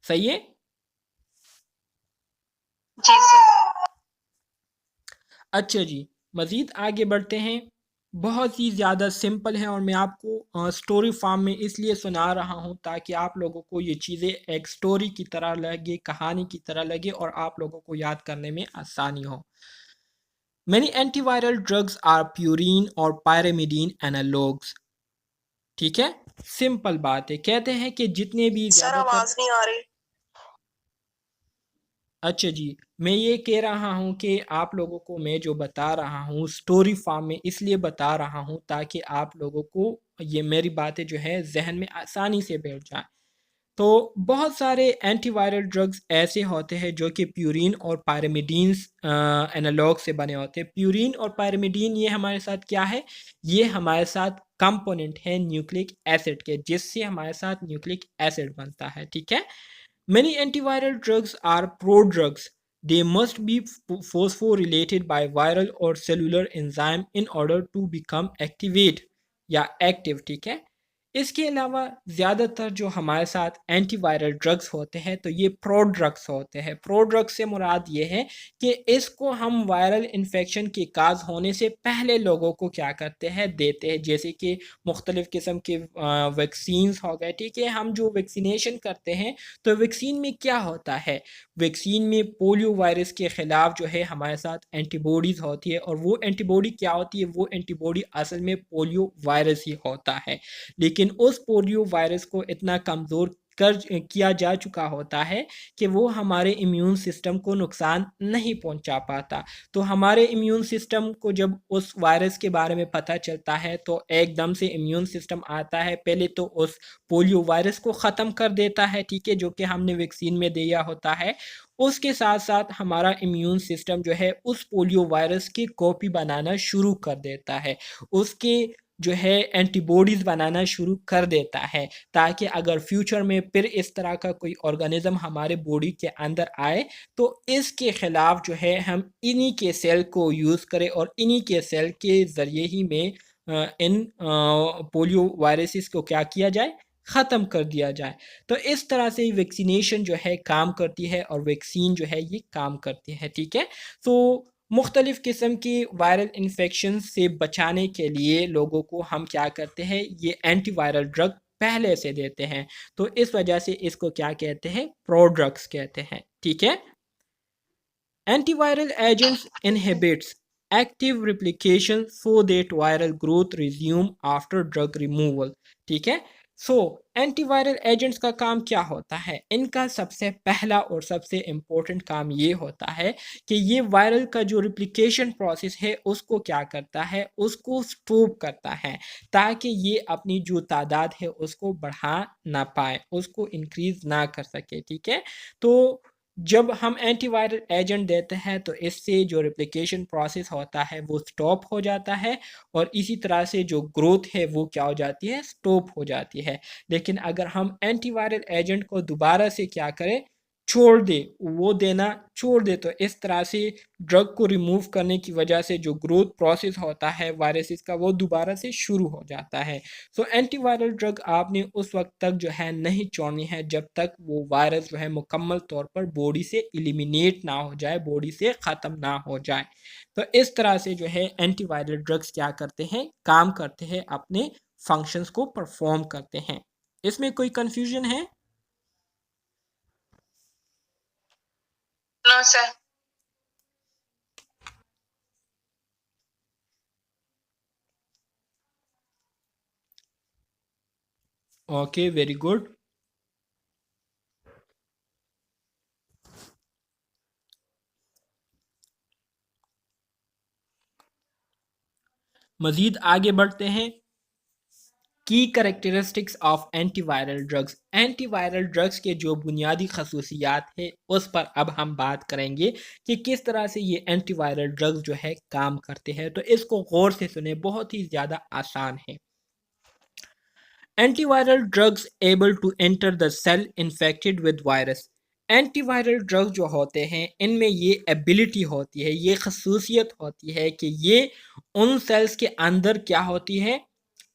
सही है? जी सर। अच्छा जी, मज़ीद आगे बढ़ते हैं। बहुत ही ज़्यादा सिंपल है और मैं आपको स्टोरी फॉर्म में इसलिए सुना रहा हूँ ताकि आप लोगों को ये चीज़ें एक स्टोरी की तरह लगे, कहानी की तरह लगे और आप लोगों को याद करने में आसानी हो। Many antiviral drugs are purine और pyrimidine analogues। ठीक है? सिंपल बात है। कहते हैं कि जितने भी सर ज़्यादातर आवाज नहीं आ रही। अच्छा जी, मैं ये कह रहा हूँ कि आप लोगों को मैं जो बता रहा हूँ स्टोरी फॉर्म में इसलिए बता रहा हूँ ताकि आप लोगों को ये मेरी बातें जो है ज़हन में आसानी से बैठ जाएँ। तो बहुत सारे एंटीवायरल ड्रग्स ऐसे होते हैं जो कि प्यूरिन और पायरिमिडीन्स एनालॉग से बने होते हैं। प्यूरिन और पायरिमिडीन ये हमारे साथ क्या है? ये हमारे साथ कंपोनेंट है न्यूक्लिक एसिड के, जिससे हमारे साथ न्यूक्लिक एसिड बनता है, ठीक है? Many antiviral drugs are prodrugs. They must be phosphorylated by viral or cellular enzyme in order to become activate या एक्टिव, ठीक है? इसके अलावा ज़्यादातर जो हमारे साथ एंटीवायरल ड्रग्स होते हैं तो ये प्रो ड्रग्स होते हैं। प्रो ड्रग्स से मुराद ये है कि इसको हम वायरल इन्फेक्शन के काज होने से पहले लोगों को क्या करते हैं, देते हैं, जैसे कि मुख्तलिफ़ किस्म के वैक्सीन्स हो गए, ठीक है? हम जो वैक्सीनेशन करते हैं तो वैक्सीन में क्या होता है, वैक्सीन में पोलियो वायरस के ख़िलाफ़ जो है हमारे साथ एंटीबॉडीज़ होती है और वो एंटीबॉडी क्या होती है, वो एंटीबॉडी असल में पोलियो वायरस ही होता है। लेकिन उस पोलियो वायरस को इतना कमज़ोर कर किया जा चुका होता है कि वो हमारे इम्यून सिस्टम को नुकसान नहीं पहुंचा पाता। तो हमारे इम्यून सिस्टम को जब उस वायरस के बारे में पता चलता है तो एकदम से इम्यून सिस्टम आता है, पहले तो उस पोलियो वायरस को ख़त्म कर देता है, ठीक है? जो कि हमने वैक्सीन में दिया होता है। उसके साथ-साथ हमारा इम्यून सिस्टम जो है उस पोलियो वायरस की कॉपी बनाना शुरू कर देता है। उसके जो है एंटीबॉडीज़ बनाना शुरू कर देता है, ताकि अगर फ्यूचर में फिर इस तरह का कोई ऑर्गेनिज़्म हमारे बॉडी के अंदर आए, तो इसके ख़िलाफ़ जो है हम इन्हीं के सेल को यूज़ करें और इन्हीं के सेल के ज़रिए ही में इन पोलियो वायरसेस को क्या किया जाए, ख़त्म कर दिया जाए। तो इस तरह से वैक्सीनेशन जो है काम करती है और वैक्सीन जो है ये काम करती है, ठीक है? तो मुख्तलिफ़ किस्म की वायरल इन्फेक्शन से बचाने के लिए लोगों को हम क्या करते हैं, ये एंटीवायरल ड्रग पहले से देते हैं। तो इस वजह से इसको क्या कहते हैं, प्रो ड्रग्स कहते हैं, ठीक है? Antiviral agents inhibits active replication so that viral growth resume after drug removal, ठीक है? सो एंटीवायरल एजेंट्स का काम क्या होता है? इनका सबसे पहला और सबसे इम्पोर्टेंट काम ये होता है कि ये वायरल का जो रिप्लिकेशन प्रोसेस है उसको क्या करता है, उसको स्टॉप करता है, ताकि ये अपनी जो तादाद है उसको बढ़ा ना पाए, उसको इंक्रीज ना कर सके। ठीक है, तो जब हम एंटीवायरल एजेंट देते हैं तो इससे जो रिप्लिकेशन प्रोसेस होता है वो स्टॉप हो जाता है, और इसी तरह से जो ग्रोथ है वो क्या हो जाती है, स्टॉप हो जाती है। लेकिन अगर हम एंटीवायरल एजेंट को दोबारा से क्या करें, छोड़ दे, वो देना छोड़ दे, तो इस तरह से ड्रग को रिमूव करने की वजह से जो ग्रोथ प्रोसेस होता है वायरसेस का वो दोबारा से शुरू हो जाता है। सो एंटीवायरल ड्रग आपने उस वक्त तक जो है नहीं छोड़नी है जब तक वो वायरस जो है मुकम्मल तौर पर बॉडी से एलिमिनेट ना हो जाए, बॉडी से ख़त्म ना हो जाए। तो इस तरह से जो है एंटीवायरल ड्रग्स क्या करते हैं, काम करते हैं, अपने फंक्शंस को परफॉर्म करते हैं। इसमें कोई कंफ्यूजन है? No sir. Okay, very good. मजीद आगे बढ़ते हैं। Key characteristics of antiviral drugs. Antiviral drugs के जो बुनियादी खसूसियात है उस पर अब हम बात करेंगे कि किस तरह से ये एंटीवायरल ड्रग्स जो है काम करते हैं। तो इसको गौर से सुने, बहुत ही ज़्यादा आसान है। Antiviral drugs able to enter the cell infected with virus. Antiviral drug जो होते हैं इनमें ये एबिलिटी होती है, ये खसूसियत होती है कि ये उन सेल्स के अंदर क्या होती है,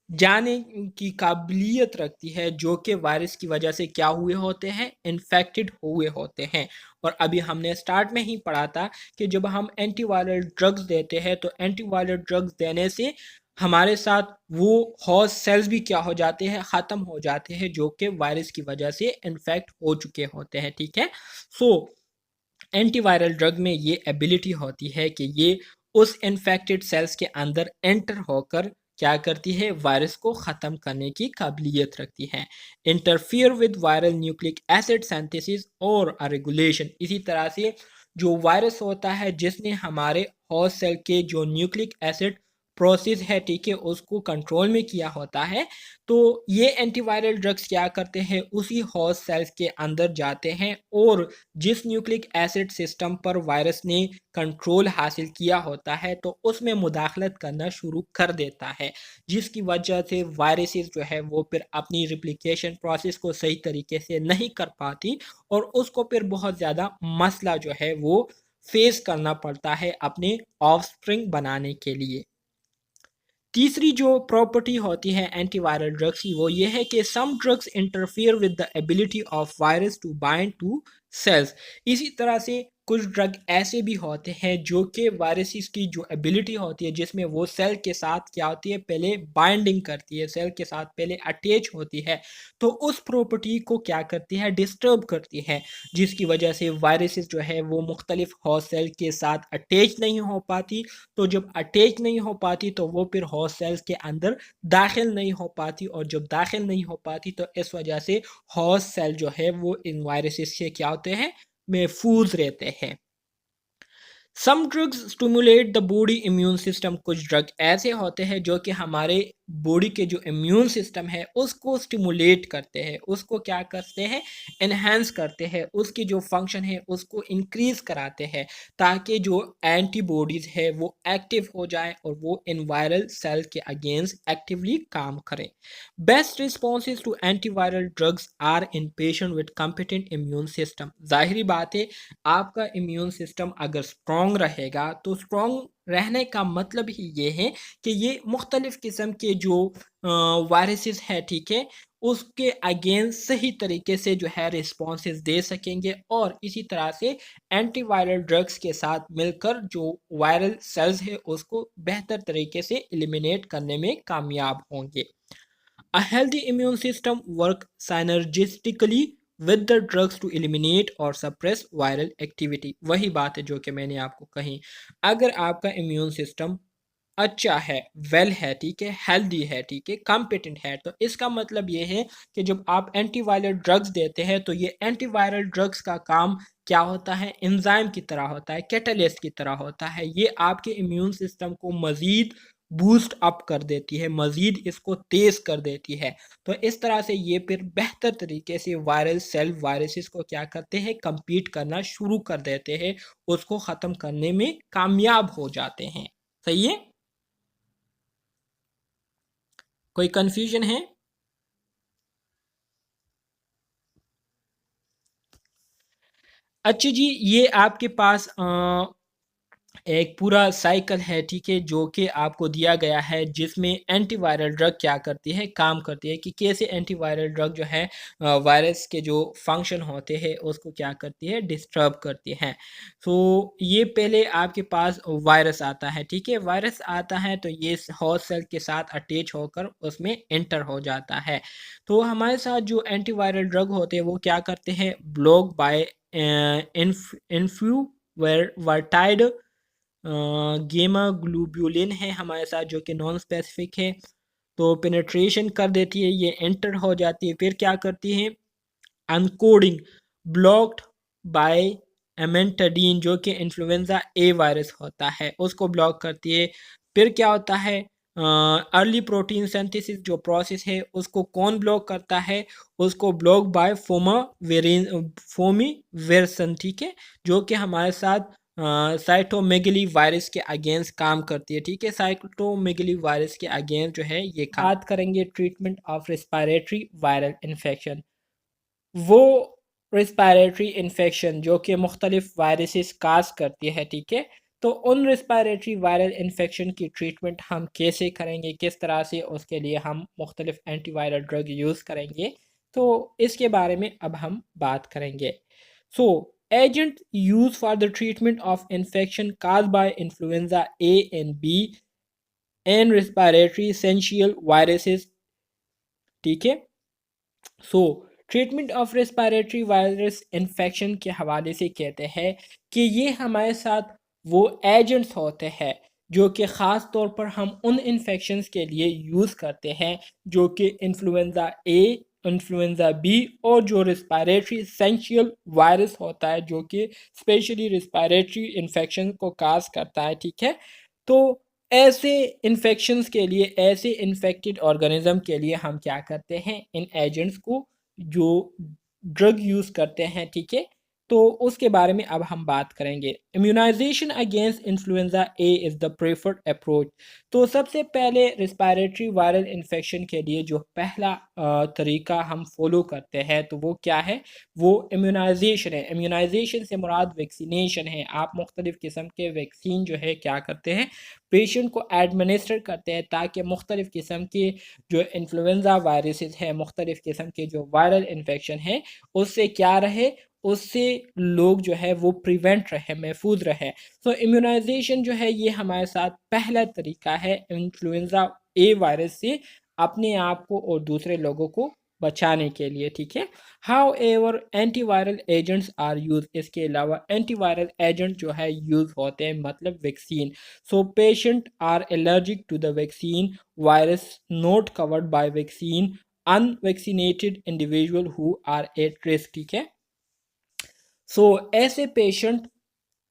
जाने की काबिलियत रखती है जो कि वायरस की वजह से क्या हुए होते हैं, इन्फेक्टेड हुए होते हैं। और अभी हमने स्टार्ट में ही पढ़ा था कि जब हम एंटीवायरल ड्रग्स देते हैं तो एंटीवायरल ड्रग्स देने से हमारे साथ वो होस्ट सेल्स भी क्या हो जाते हैं, ख़त्म हो जाते हैं, जो कि वायरस की वजह से इन्फेक्ट हो चुके होते हैं। ठीक है, सो एंटीवायरल ड्रग में ये एबिलिटी होती है कि ये उस इन्फेक्टेड सेल्स के अंदर एंटर होकर क्या करती है, वायरस को ख़त्म करने की काबिलियत रखती है। Interfere with viral nucleic acid synthesis और रेगुलेशन। इसी तरह से जो वायरस होता है जिसने हमारे होस्ट सेल के जो न्यूक्लिक एसिड प्रोसेस है, ठीक है, उसको कंट्रोल में किया होता है, तो ये एंटीवायरल ड्रग्स क्या करते हैं, उसी होस्ट सेल्स के अंदर जाते हैं और जिस न्यूक्लिक एसिड सिस्टम पर वायरस ने कंट्रोल हासिल किया होता है तो उसमें मुदाखलत करना शुरू कर देता है, जिसकी वजह से वायरसेस जो है वो फिर अपनी रिप्लिकेशन प्रोसेस को सही तरीके से नहीं कर पाती, और उसको फिर बहुत ज़्यादा मसला जो है वो फेस करना पड़ता है अपने ऑफस्प्रिंग बनाने के लिए। तीसरी जो प्रॉपर्टी होती है एंटीवायरल ड्रग्स की वो ये है कि some drugs interfere with the ability of virus to bind to cells. इसी तरह से कुछ ड्रग ऐसे भी होते हैं जो कि वायरसेस की जो एबिलिटी होती है जिसमें वो सेल के साथ क्या होती है, पहले बाइंडिंग करती है, सेल के साथ पहले अटैच होती है, तो उस प्रॉपर्टी को क्या करती है, डिस्टर्ब करती है, जिसकी वजह से वायरसेस जो है वो मुख्तलिफ होस्ट सेल के साथ अटैच नहीं हो पाती। तो जब अटैच नहीं हो पाती तो वो फिर होस्ट सेल्स के अंदर दाखिल नहीं हो पाती, और जब दाखिल नहीं हो पाती तो इस वजह से होस्ट सेल जो है वो इन वायरसेस से क्या होते हैं, महफूज रहते हैं। Some drugs stimulate the body immune system. कुछ ड्रग ऐसे होते हैं जो कि हमारे बॉडी के जो इम्यून सिस्टम है उसको स्टिमुलेट करते हैं, उसको क्या करते हैं, इन्हेंस करते हैं, उसकी जो फंक्शन है उसको इंक्रीज कराते हैं, ताकि जो एंटीबॉडीज है वो एक्टिव हो जाए और वो इन वायरल सेल के अगेंस्ट एक्टिवली काम करें। Best responses to antiviral drugs are in patient with competent immune system. जाहिर बात है, आपका इम्यून सिस्टम अगर स्ट्रॉन्ग रहेगा तो स्ट्रॉन्ग रहने का मतलब ही ये है कि ये मुख्तलिफ किस्म के जो वायरसेस है, ठीक है, उसके अगेंस्ट सही तरीके से जो है रिस्पॉन्सेज दे सकेंगे, और इसी तरह से एंटीवायरल ड्रग्स के साथ मिलकर जो वायरल सेल्स है उसको बेहतर तरीके से एलिमिनेट करने में कामयाब होंगे। A healthy immune system works synergistically with the drugs to eliminate or suppress viral activity। वही बात है जो कि मैंने आपको कही, अगर आपका इम्यून सिस्टम अच्छा है, वेल है, ठीक है, हेल्दी है, ठीक है, कॉम्पिटेंट है। तो इसका मतलब ये है कि जब आप एंटीवायरल ड्रग्स देते हैं तो ये एंटीवायरल ड्रग्स का काम क्या होता है, एंजाइम की तरह होता है, कैटलिस्ट की तरह होता है। ये आपके इम्यून सिस्टम को मज़ीद बूस्ट अप कर देती है, मज़ीद इसको तेज़ कर देती है। तो इस तरह से ये फिर बेहतर तरीके से वायरल सेल वायरसेस को क्या करते हैं, कम्पीट करना शुरू कर देते हैं, उसको ख़त्म करने में कामयाब हो जाते हैं। सही है? कोई कंफ्यूजन है? अच्छा जी, ये आपके पास एक पूरा साइकिल है, ठीक है, जो कि आपको दिया गया है, जिसमें एंटीवायरल ड्रग क्या करती है, काम करती है कि कैसे एंटीवायरल ड्रग जो है वायरस के जो फंक्शन होते हैं उसको क्या करती है, डिस्टर्ब करती है। तो ये पहले आपके पास वायरस आता है, ठीक है, वायरस आता है तो ये होस्ट सेल के साथ अटैच होकर उसमें एंटर हो जाता है। तो हमारे साथ जो एंटीवायरल ड्रग होते हैं वो क्या करते हैं, ब्लॉक बाय इन्फ्लूवर्टाइड गेमा ग्लोब्यूलिन है हमारे साथ, जो कि नॉन स्पेसिफिक है। तो पेनिट्रेशन कर देती है, ये एंटर हो जाती है, फिर क्या करती है, अनकोडिंग ब्लॉक्ड बाय एमेंटाडीन, जो कि इन्फ्लुएंजा ए वायरस होता है, उसको ब्लॉक करती है। फिर क्या होता है, अर्ली प्रोटीन सिंथेसिस जो प्रोसेस है उसको कौन ब्लॉक करता है, उसको ब्लॉक बाय फोमी वेरसन, ठीक है, जो कि हमारे साथ साइटोमेगली वायरस के अगेंस्ट काम करती है, ठीक है, साइटोमेगली वायरस के अगेंस्ट जो है ये बात करेंगे treatment of respiratory viral infection. वो रिस्पायरेटरी इन्फेक्शन जो कि मुख्तलिफ वायरसेस काज करती है, ठीक है, तो उन रिस्पायरेटरी वायरल इन्फेक्शन की ट्रीटमेंट हम कैसे करेंगे, किस तरह से उसके लिए हम मुख्तलिफ एंटीवायरल ड्रग यूज़ करेंगे, तो इसके बारे में अब हम बात करेंगे। So agent use for the treatment of infection cause by influenza A and B and respiratory syncytial viruses, ठीक है। So treatment of respiratory virus infection के हवाले से कहते हैं कि ये हमारे साथ वो एजेंट्स होते हैं जो कि ख़ास तौर पर हम उन इन्फेक्शंस के लिए यूज़ करते हैं, जो कि इन्फ्लुएंजा ए, इन्फ्लुएंजा बी और जो रेस्पिरेटरी सेंशियल वायरस होता है जो कि स्पेशली रेस्पिरेटरी इन्फेक्शन को काज करता है, ठीक है। तो ऐसे इन्फेक्शंस के लिए, ऐसे इन्फेक्टेड ऑर्गेनिज्म के लिए हम क्या करते हैं, इन एजेंट्स को जो ड्रग यूज़ करते हैं, ठीक है, तो उसके बारे में अब हम बात करेंगे। Immunization against influenza A is the preferred approach. तो सबसे पहले रिस्पायरेटरी वायरल इन्फेक्शन के लिए जो पहला तरीका हम फॉलो करते हैं तो वो क्या है, वो इम्यूनाइजेशन है। इम्यूनाइजेशन से मुराद वैक्सीनेशन है। आप मुख्तलिफ़ किस्म के वैक्सीन जो है क्या करते हैं, पेशेंट को एडमिनिस्टर करते हैं ताकि मुख्तलिफ़ किस्म के जो इन्फ्लुएंजा वायरसेस हैं, मुख्तलिफ़ किस्म के जो वायरल इन्फेक्शन है उससे क्या रहे, उससे लोग जो है वो प्रिवेंट रहे, महफूज रहे। सो इम्यूनाइजेशन जो है ये हमारे साथ पहला तरीका है इन्फ्लुएंजा ए वायरस से अपने आप को और दूसरे लोगों को बचाने के लिए, ठीक है। However antiviral agents are use, इसके अलावा एंटीवायरल एजेंट जो है यूज़ होते हैं, मतलब vaccine. So patient are allergic to the vaccine virus not covered by vaccine unvaccinated individual who are at risk, ठीक है। सो ऐसे पेशेंट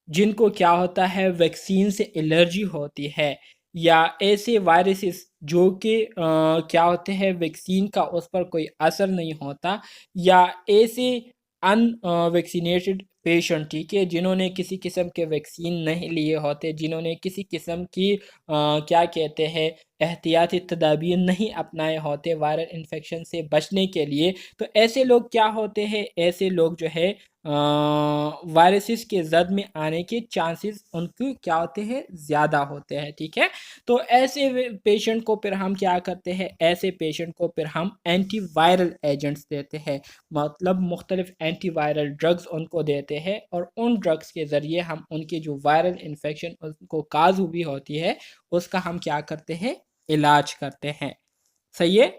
जिनको क्या होता है, वैक्सीन से एलर्जी होती है, या ऐसे वायरसेस जो कि क्या होते हैं, वैक्सीन का उस पर कोई असर नहीं होता, या ऐसे अन वैक्सीनेटेड पेशेंट, ठीक है, जिन्होंने किसी किस्म के वैक्सीन नहीं लिए होते, जिन्होंने किसी किस्म की क्या कहते हैं, एहतियाती तदाबीर नहीं अपनाए होते वायरल इन्फेक्शन से बचने के लिए, तो ऐसे लोग क्या होते हैं, ऐसे लोग जो है वायरसेस के जद में आने के चांसेस उनके क्या होते हैं, ज़्यादा होते हैं, ठीक है। तो ऐसे पेशेंट को फिर हम क्या करते हैं, ऐसे पेशेंट को फिर हम एंटीवायरल एजेंट्स देते हैं, मतलब मुख्तलिफ एंटीवायरल ड्रग्स उनको देते हैं, और उन ड्रग्स के ज़रिए हम उनकी जो वायरल इन्फेक्शन उनको काज हुई होती है उसका हम क्या करते हैं, इलाज करते हैं। सही है।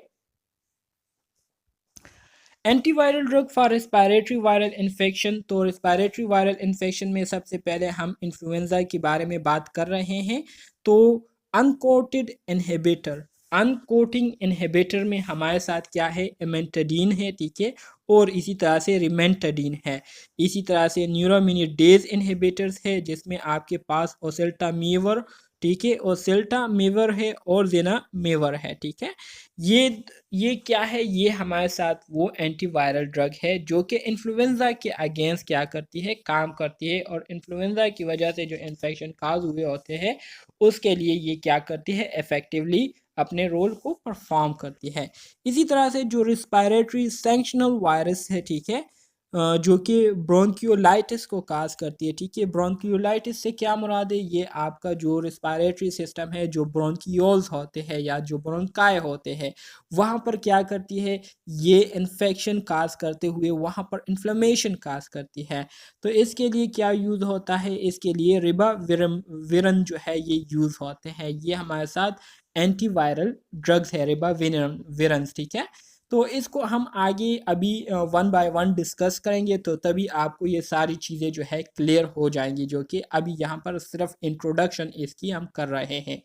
Antiviral drug for respiratory viral infection, तो रेस्पिरेटरी वायरल इन्फेक्शन में सबसे पहले हम इन्फ्लुएंजा के बारे में बात कर रहे हैं। तो अनकोटेड इनहिबिटर, अनकोटिंग इनहिबिटर में हमारे साथ क्या है, इमेंटाडीन है, ठीक है, और इसी तरह से रिमेंटाडीन है। इसी तरह से न्यूरोमिनिडेज इनहिबिटर्स है जिसमें आपके पास ओसेल्टामेवर, ठीक है, ओसेल्टामेवर है और जेनामेवर है, ठीक है। ये क्या है, ये हमारे साथ वो एंटीवायरल ड्रग है जो कि इन्फ्लुएंजा के अगेंस्ट क्या करती है, काम करती है, और इन्फ्लुएंजा की वजह से जो इन्फेक्शन काज हुए होते हैं उसके लिए ये क्या करती है, इफेक्टिवली अपने रोल को परफॉर्म करती है। इसी तरह से जो रिस्पायरेटरी सेंक्शनल वायरस है, ठीक है, जो कि ब्रोंकियोलाइटिस को काज करती है, ठीक है। ब्रोंकियोलाइटिस से क्या मुराद है, ये आपका जो रिस्पायरेटरी सिस्टम है, जो ब्रोंकियोल्स होते हैं या जो ब्रोंकाई होते हैं, वहाँ पर क्या करती है, ये इन्फेक्शन काज करते हुए वहाँ पर इन्फ्लेमेशन काज करती है। तो इसके लिए क्या यूज़ होता है, इसके लिए रिबा विरन जो है ये यूज़ होते हैं। ये हमारे साथ एंटीवायरल ड्रग्स है, रिबा विरन्स, ठीक है। तो इसको हम आगे अभी वन बाय वन डिस्कस करेंगे, तो तभी आपको ये सारी चीज़ें जो है क्लियर हो जाएंगी, जो कि अभी यहाँ पर सिर्फ इंट्रोडक्शन इसकी हम कर रहे हैं।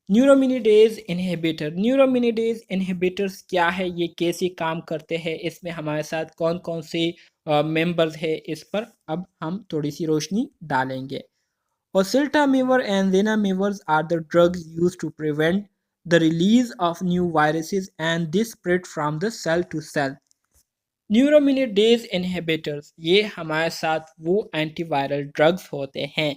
न्यूरोमिनिडेज इनहिबिटर, न्यूरोमिनिडेज इनहिबिटर्स क्या है, ये कैसे काम करते हैं, इसमें हमारे साथ कौन कौन से मेंबर्स है, इस पर अब हम थोड़ी सी रोशनी डालेंगे। Oseltamivir and zanamivir are the drugs used to prevent the release of new viruses and this spread from the cell to cell. Neuraminidase inhibitors ये हमारे साथ वो एंटीवायरल ड्रग्स होते हैं।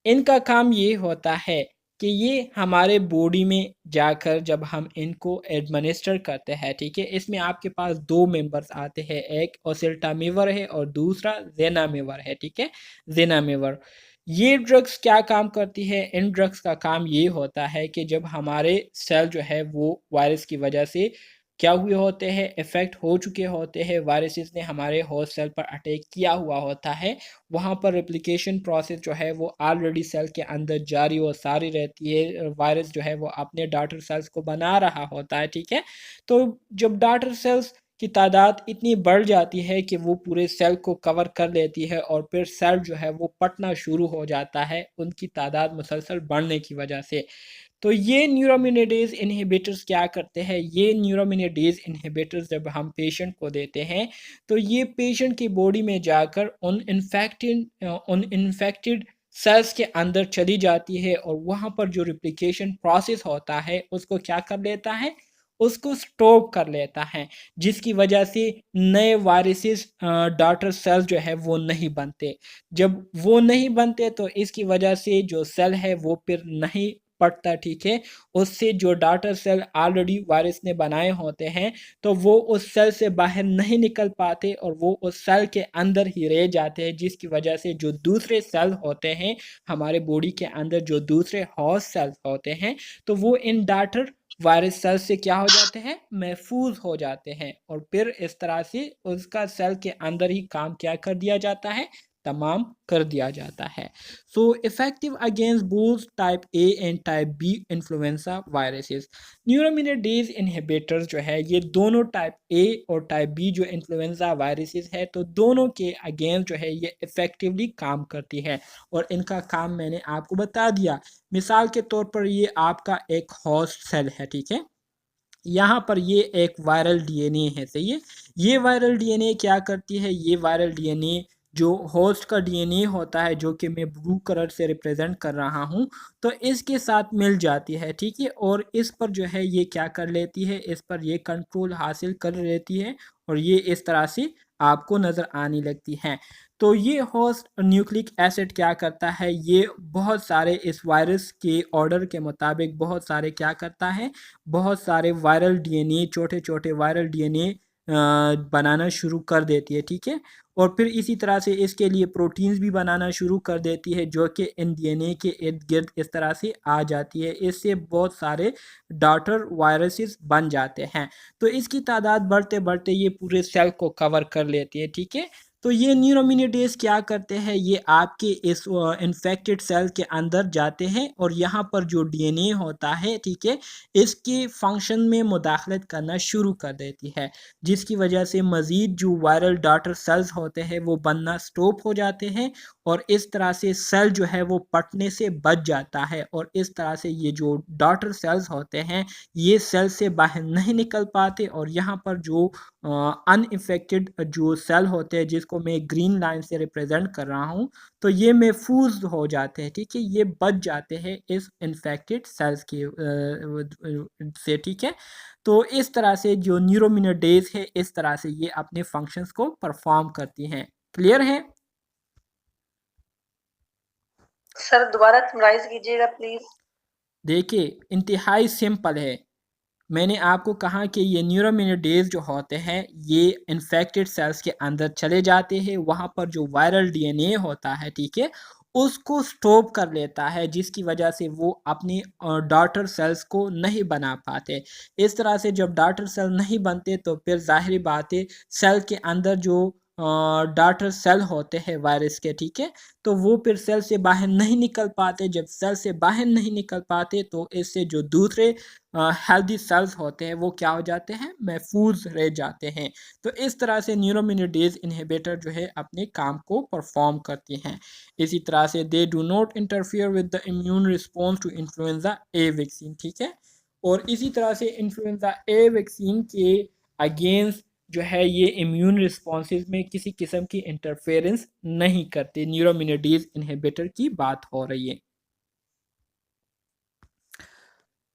इनका काम ये होता है कि ये हमारे बॉडी में जाकर जब हम इनको एडमिनिस्टर करते हैं, ठीक है, इसमें आपके पास दो मेंबर्स आते हैं, एक ओसेल्टामेवर है और दूसरा जेनामेवर है, ठीक है, जेनामेवर। ये ड्रग्स क्या काम करती है, इन ड्रग्स का काम ये होता है कि जब हमारे सेल जो है वो वायरस की वजह से क्या हुए होते हैं, इफ़ेक्ट हो चुके होते हैं, वायरसेस ने हमारे होस्ट सेल पर अटैक किया हुआ होता है, वहाँ पर रेप्लिकेशन प्रोसेस जो है वो ऑलरेडी सेल के अंदर जारी और सारी रहती है, वायरस जो है वो अपने डॉटर सेल्स को बना रहा होता है, ठीक है। तो जब डॉटर सेल्स की तादाद इतनी बढ़ जाती है कि वो पूरे सेल को कवर कर लेती है और फिर सेल जो है वो पटना शुरू हो जाता है उनकी तादाद मुसलसल बढ़ने की वजह से। तो ये न्यूरोमिनिडेज इनहिबिटर्स क्या करते हैं, ये न्यूरोमिनिडेज इनहिबिटर्स जब हम पेशेंट को देते हैं तो ये पेशेंट की बॉडी में जाकर उन इन्फेक्टेड सेल्स के अंदर चली जाती है और वहाँ पर जो रिप्लिकेशन प्रोसेस होता है उसको क्या कर लेता है, उसको स्टॉप कर लेता है, जिसकी वजह से नए वायरसेस डॉटर सेल्स जो है वो नहीं बनते। जब वो नहीं बनते तो इसकी वजह से जो सेल है वो फिर नहीं पड़ता, ठीक है, उससे जो डॉटर सेल ऑलरेडी वायरस ने बनाए होते हैं तो वो उस सेल से बाहर नहीं निकल पाते और वो उस सेल के अंदर ही रह जाते हैं, जिसकी वजह से जो दूसरे सेल होते हैं हमारे बॉडी के अंदर, जो दूसरे होस्ट सेल्स होते हैं, तो वो इन डॉटर वायरस सेल से क्या हो जाते हैं, महफूज हो जाते हैं, और फिर इस तरह से उसका सेल के अंदर ही काम क्या कर दिया जाता है, तमाम कर दिया जाता है। So effective against both type A and type B influenza viruses, neuraminidase inhibitors जो है ये दोनों टाइप ए और टाइप बी जो इन्फ्लुएंजा वायरसेस है तो दोनों के अगेंस्ट जो है ये इफेक्टिवली काम करती है, और इनका काम मैंने आपको बता दिया। मिसाल के तौर पर ये आपका एक होस्ट सेल है, ठीक है, यहाँ पर ये एक वायरल डीएनए है, सही है। ये वायरल डीएनए क्या करती है, ये वायरल डीएनए जो होस्ट का डीएनए होता है जो कि मैं ब्लू कलर से रिप्रेजेंट कर रहा हूँ, तो इसके साथ मिल जाती है, ठीक है, और इस पर जो है ये क्या कर लेती है, इस पर ये कंट्रोल हासिल कर लेती है और ये इस तरह से आपको नज़र आने लगती है। तो ये होस्ट न्यूक्लिक एसिड क्या करता है, ये बहुत सारे इस वायरस के ऑर्डर के मुताबिक बहुत सारे क्या करता है, बहुत सारे वायरल डीएनए, छोटे छोटे वायरल डीएनए बनाना शुरू कर देती है, ठीक है, और फिर इसी तरह से इसके लिए प्रोटीन्स भी बनाना शुरू कर देती है जो कि इन डीएनए के इर्द गिर्द इस तरह से आ जाती है, इससे बहुत सारे डॉटर वायरसेस बन जाते हैं। तो इसकी तादाद बढ़ते बढ़ते ये पूरे सेल को कवर कर लेती है, ठीक है। तो ये न्यूरोमिनिडेज क्या करते हैं, ये आपके इस इन्फेक्टेड सेल के अंदर जाते हैं और यहाँ पर जो डीएनए होता है, ठीक है, इसके फंक्शन में मुदाखलत करना शुरू कर देती है, जिसकी वजह से मज़ीद जो वायरल डॉटर सेल्स होते हैं वो बनना स्टॉप हो जाते हैं और इस तरह से सेल जो है वो पटने से बच जाता है और इस तरह से ये जो डॉटर सेल्स होते हैं ये सेल से बाहर नहीं निकल पाते और यहाँ पर जो अनइफेक्टेड जो सेल होते हैं जिसको मैं ग्रीन लाइन से रिप्रेजेंट कर रहा हूँ तो ये महफूज हो जाते हैं, ठीक है, ये बच जाते हैं इस इन्फेक्टेड सेल्स की से, ठीक है। तो इस तरह से जो न्यूरोमिनोडेज है इस तरह से ये अपने फंक्शंस को परफॉर्म करती हैं। क्लियर है? सर दोबारा समराइज कीजिएगा प्लीज। देखिए इंतहाई सिंपल है। मैंने आपको कहा कि ये न्यूरोमिनोडेज जो होते हैं ये इन्फेक्टेड सेल्स के अंदर चले जाते हैं, वहाँ पर जो वायरल डीएनए होता है, ठीक है, उसको स्टॉप कर लेता है जिसकी वजह से वो अपनी डॉटर सेल्स को नहीं बना पाते। इस तरह से जब डॉटर सेल नहीं बनते तो फिर ज़ाहिरी बात है सेल के अंदर जो डॉटर सेल होते हैं वायरस के, ठीक है, तो वो फिर सेल से बाहर नहीं निकल पाते। जब सेल से बाहर नहीं निकल पाते तो इससे जो दूसरे हेल्दी सेल्स होते हैं वो क्या हो जाते हैं, महफूज रह जाते हैं। तो इस तरह से न्यूरोमिनोडेज इनहिबिटर जो है अपने काम को परफॉर्म करती हैं। इसी तरह से they do not interfere with the immune response to influenza A vaccine, ठीक है। और इसी तरह से इन्फ्लुएंजा ए वैक्सीन के अगेंस्ट जो है ये इम्यून रिस्पॉन्सेज में किसी किस्म की इंटरफेरेंस नहीं करते। न्यूरोमिनोडेज इनहिबिटर की बात हो रही है।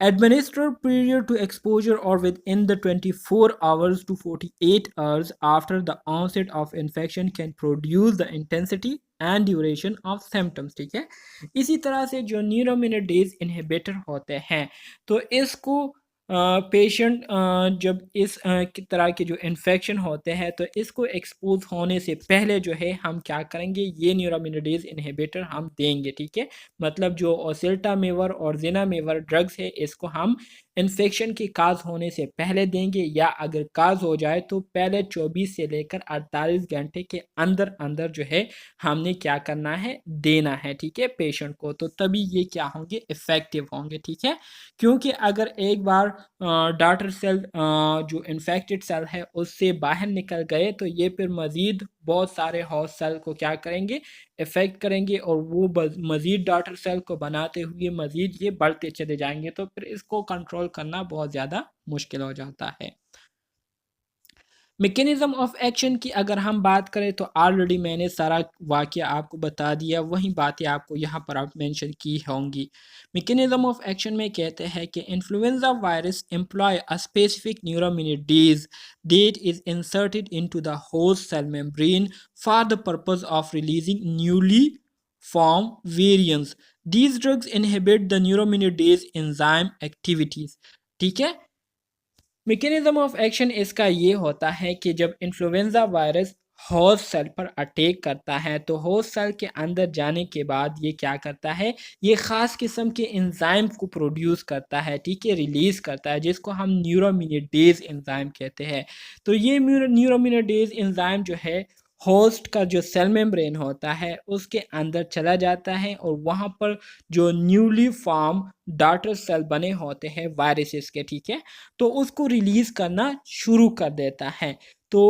Administer prior to exposure or within the 24 hours to 48 hours after the onset of infection can produce the intensity and duration of symptoms, ठीक है। इसी तरह से जो न्यूरोमिनोडेज इनहिबिटर होते हैं तो इसको पेशेंट जब इस तरह के जो इन्फेक्शन होते हैं तो इसको एक्सपोज होने से पहले जो है हम क्या करेंगे, ये न्यूरोमिनोडेज इनहिबिटर हम देंगे, ठीक है। मतलब जो ओसेल्टामेवर और जिनामेवर ड्रग्स है इसको हम इन्फेक्शन के काज होने से पहले देंगे या अगर काज हो जाए तो पहले 24 से लेकर 48 घंटे के अंदर अंदर जो है हमने क्या करना है, देना है, ठीक है, पेशेंट को। तो तभी ये क्या होंगे, इफ़ेक्टिव होंगे, ठीक है। क्योंकि अगर एक बार डॉटर सेल जो इन्फेक्टेड सेल है उससे बाहर निकल गए तो ये फिर मज़ीद बहुत सारे होस्ट सेल को क्या करेंगे, इफ़ेक्ट करेंगे और वो मज़ीद डॉटर सेल को बनाते हुए मज़ीद ये बढ़ते चले जाएंगे। तो फिर इसको कंट्रोल करना बहुत ज़्यादा मुश्किल हो जाता है। मैकेनिज़्म ऑफ एक्शन की अगर हम बात करें तो ऑलरेडी मैंने सारा वाक़या आपको बता दिया, वही बातें आपको यहाँ पर आप मेंशन की होंगी। मैकेनिज़्म ऑफ एक्शन में कहते हैं कि influenza virus employ a specific neuraminidase that is inserted into the host cell membrane for the purpose of releasing newly form variants. These drugs inhibit the neuraminidase enzyme activities, ठीक है। Mechanism of action इसका ये होता है कि जब influenza virus host cell पर attack करता है तो होस्ट सेल के अंदर जाने के बाद ये क्या करता है, ये ख़ास किस्म के एंजाइम को प्रोड्यूस करता है, ठीक है, रिलीज़ करता है, जिसको हम न्यूरोमिनोडेज एंजाइम कहते हैं। तो ये न्यूरोमिनोडेज एंजाइम जो है होस्ट का जो सेल मेम्ब्रेन होता है उसके अंदर चला जाता है और वहाँ पर जो न्यूली फॉर्म डॉटर सेल बने होते हैं वायरसेस के, ठीक है, तो उसको रिलीज़ करना शुरू कर देता है। तो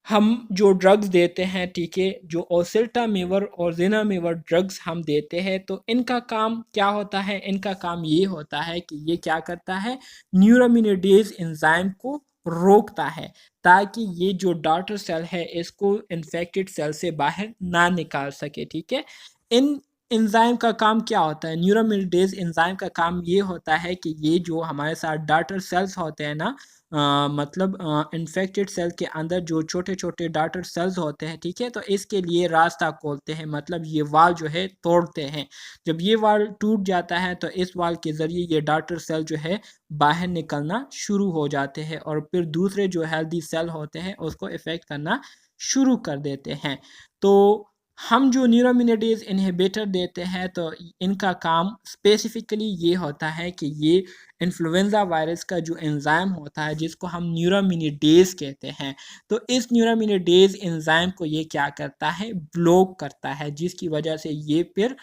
हम जो ड्रग्स देते हैं, ठीक है, जो ओसेल्टामेवर और जिनामेवर ड्रग्स हम देते हैं तो इनका काम क्या होता है, इनका काम ये होता है कि ये क्या करता है, न्यूरोमिनोडेज एंजाइम को रोकता है ताकि ये जो डॉटर सेल है इसको इन्फेक्टेड सेल से बाहर ना निकाल सके, ठीक है। इन एंजाइम का काम क्या होता है, न्यूरोमिनोडेज एंजाइम का काम ये होता है कि ये जो हमारे साथ डॉटर सेल्स होते हैं ना, मतलब इन्फेक्टेड सेल के अंदर जो छोटे छोटे डॉटर सेल्स होते हैं, ठीक है, तो इसके लिए रास्ता खोलते हैं, मतलब ये वाल जो है तोड़ते हैं। जब ये वाल टूट जाता है तो इस वाल के ज़रिए ये डॉटर सेल जो है बाहर निकलना शुरू हो जाते हैं और फिर दूसरे जो हेल्दी सेल होते हैं उसको इफ़ेक्ट करना शुरू कर देते हैं। तो हम जो न्यूरोमिनोडेज इनहिबिटर देते हैं तो इनका काम स्पेसिफिकली ये होता है कि ये इन्फ्लुएंजा वायरस का जो एंजाइम होता है जिसको हम न्यूरोमिनोडेज कहते हैं, तो इस न्यूरोमिनोडेज एंजाइम को ये क्या करता है, ब्लॉक करता है, जिसकी वजह से ये फिर